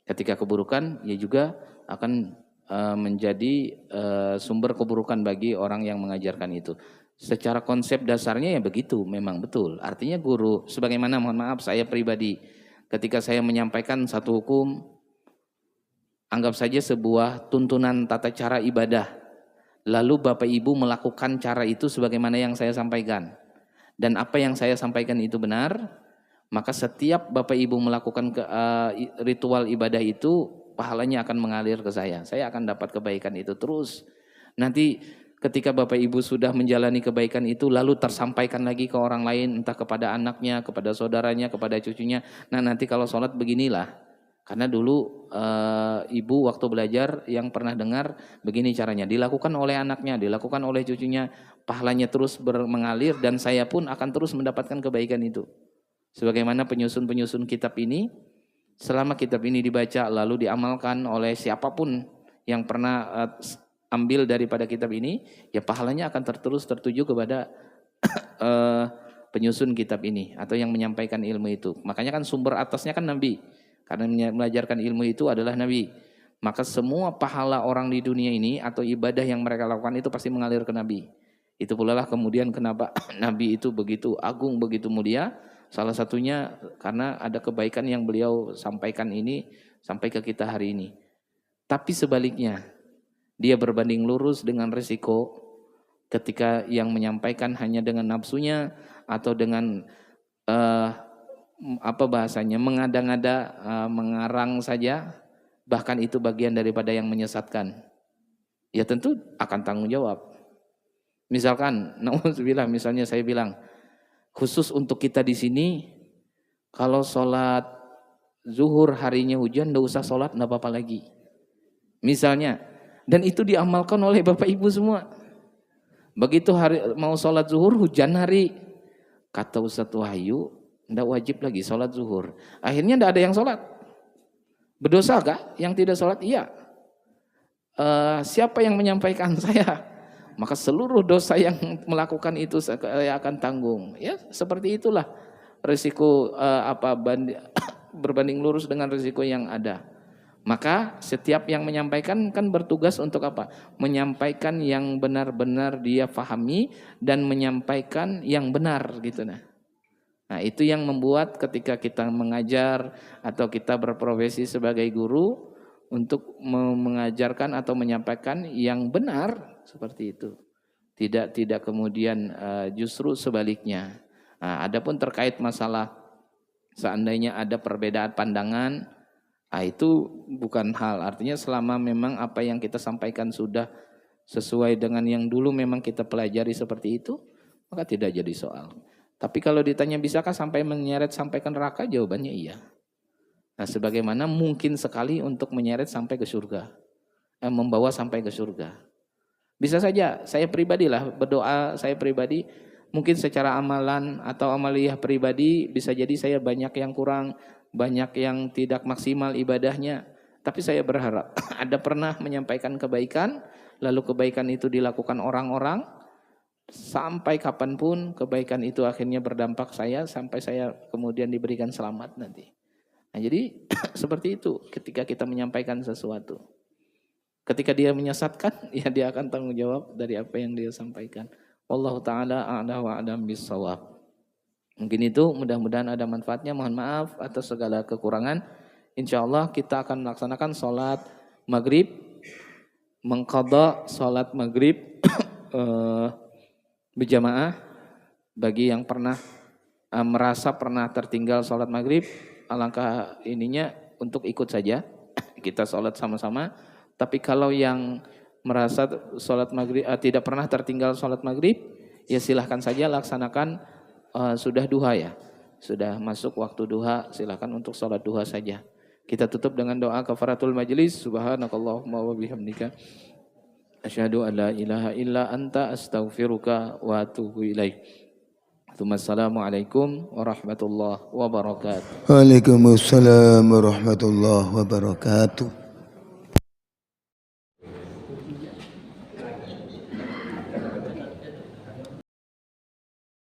ketika keburukan dia juga akan menjadi sumber keburukan bagi orang yang mengajarkan itu. Secara konsep dasarnya ya begitu, memang betul. Artinya guru, sebagaimana mohon maaf saya pribadi, ketika saya menyampaikan satu hukum, anggap saja sebuah tuntunan tata cara ibadah, lalu Bapak Ibu melakukan cara itu sebagaimana yang saya sampaikan, dan apa yang saya sampaikan itu benar, maka setiap Bapak Ibu melakukan ritual ibadah itu, pahalanya akan mengalir ke saya akan dapat kebaikan itu terus. Nanti ketika Bapak Ibu sudah menjalani kebaikan itu lalu tersampaikan lagi ke orang lain, entah kepada anaknya, kepada saudaranya, kepada cucunya. Nah nanti kalau sholat beginilah, karena dulu ibu waktu belajar yang pernah dengar begini caranya, dilakukan oleh anaknya, dilakukan oleh cucunya, pahalanya terus mengalir dan saya pun akan terus mendapatkan kebaikan itu. Sebagaimana penyusun-penyusun kitab ini, selama kitab ini dibaca lalu diamalkan oleh siapapun yang pernah ambil daripada kitab ini, ya pahalanya akan terus tertuju kepada penyusun kitab ini atau yang menyampaikan ilmu itu. Makanya kan sumber atasnya kan Nabi, karena mengajarkan ilmu itu adalah Nabi. Maka semua pahala orang di dunia ini atau ibadah yang mereka lakukan itu pasti mengalir ke Nabi. Itu pula lah kemudian kenapa Nabi itu begitu agung, begitu mulia. Salah satunya karena ada kebaikan yang beliau sampaikan ini sampai ke kita hari ini. Tapi sebaliknya, dia berbanding lurus dengan risiko ketika yang menyampaikan hanya dengan nafsunya atau dengan mengada-ngada, mengarang saja, bahkan itu bagian daripada yang menyesatkan. Ya tentu akan tanggung jawab. Misalkan, misalnya saya bilang, khusus untuk kita di sini, kalau sholat zuhur harinya hujan, nggak usah sholat, nggak apa-apa lagi. Misalnya, dan itu diamalkan oleh Bapak Ibu semua. Begitu mau sholat zuhur, hujan hari, kata Ustadz Wahyu, nggak wajib lagi sholat zuhur. Akhirnya nggak ada yang sholat. Berdosa kah yang tidak sholat? Iya. Siapa yang menyampaikan? Saya. Maka seluruh dosa yang melakukan itu saya akan tanggung. Ya, seperti itulah risiko berbanding lurus dengan risiko yang ada. Maka setiap yang menyampaikan kan bertugas untuk apa? Menyampaikan yang benar-benar dia pahami dan menyampaikan yang benar gitu nah. Nah, itu yang membuat ketika kita mengajar atau kita berprofesi sebagai guru untuk mengajarkan atau menyampaikan yang benar seperti itu. Tidak kemudian justru sebaliknya. Nah, adapun terkait masalah seandainya ada perbedaan pandangan, itu bukan hal. Artinya selama memang apa yang kita sampaikan sudah sesuai dengan yang dulu memang kita pelajari seperti itu, maka tidak jadi soal. Tapi kalau ditanya bisakah sampai menyeret sampai ke neraka, jawabannya iya. Nah, sebagaimana mungkin sekali untuk menyeret sampai ke surga, membawa sampai ke surga. Bisa saja saya pribadilah berdoa, saya pribadi mungkin secara amalan atau amaliyah pribadi bisa jadi saya banyak yang kurang, banyak yang tidak maksimal ibadahnya. Tapi saya berharap ada pernah menyampaikan kebaikan, lalu kebaikan itu dilakukan orang-orang, sampai kapanpun kebaikan itu akhirnya berdampak saya, sampai saya kemudian diberikan selamat nanti. Nah, jadi seperti itu ketika kita menyampaikan sesuatu. Ketika dia menyesatkan, ya dia akan tanggung jawab dari apa yang dia sampaikan. Wallahu taala a'la wa a'lam bissawab. Mungkin itu, mudah-mudahan ada manfaatnya. Mohon maaf atas segala kekurangan. Insya Allah kita akan melaksanakan sholat maghrib, mengqadha sholat maghrib berjamaah. Bagi yang pernah merasa pernah tertinggal sholat maghrib, alangkah ininya untuk ikut saja. Kita sholat sama-sama. Tapi kalau yang merasa sholat maghrib tidak pernah tertinggal sholat maghrib, ya silahkan saja laksanakan sudah duha ya. Sudah masuk waktu duha, silahkan untuk sholat duha saja. Kita tutup dengan doa kafaratul majlis. Subhanakallahumma wa bihamdika asyhadu an la ilaha illa anta astaghfiruka wa atubu ilaik. Assalamualaikum warahmatullahi wabarakatuh. Waalaikumsalam warahmatullahi wabarakatuh.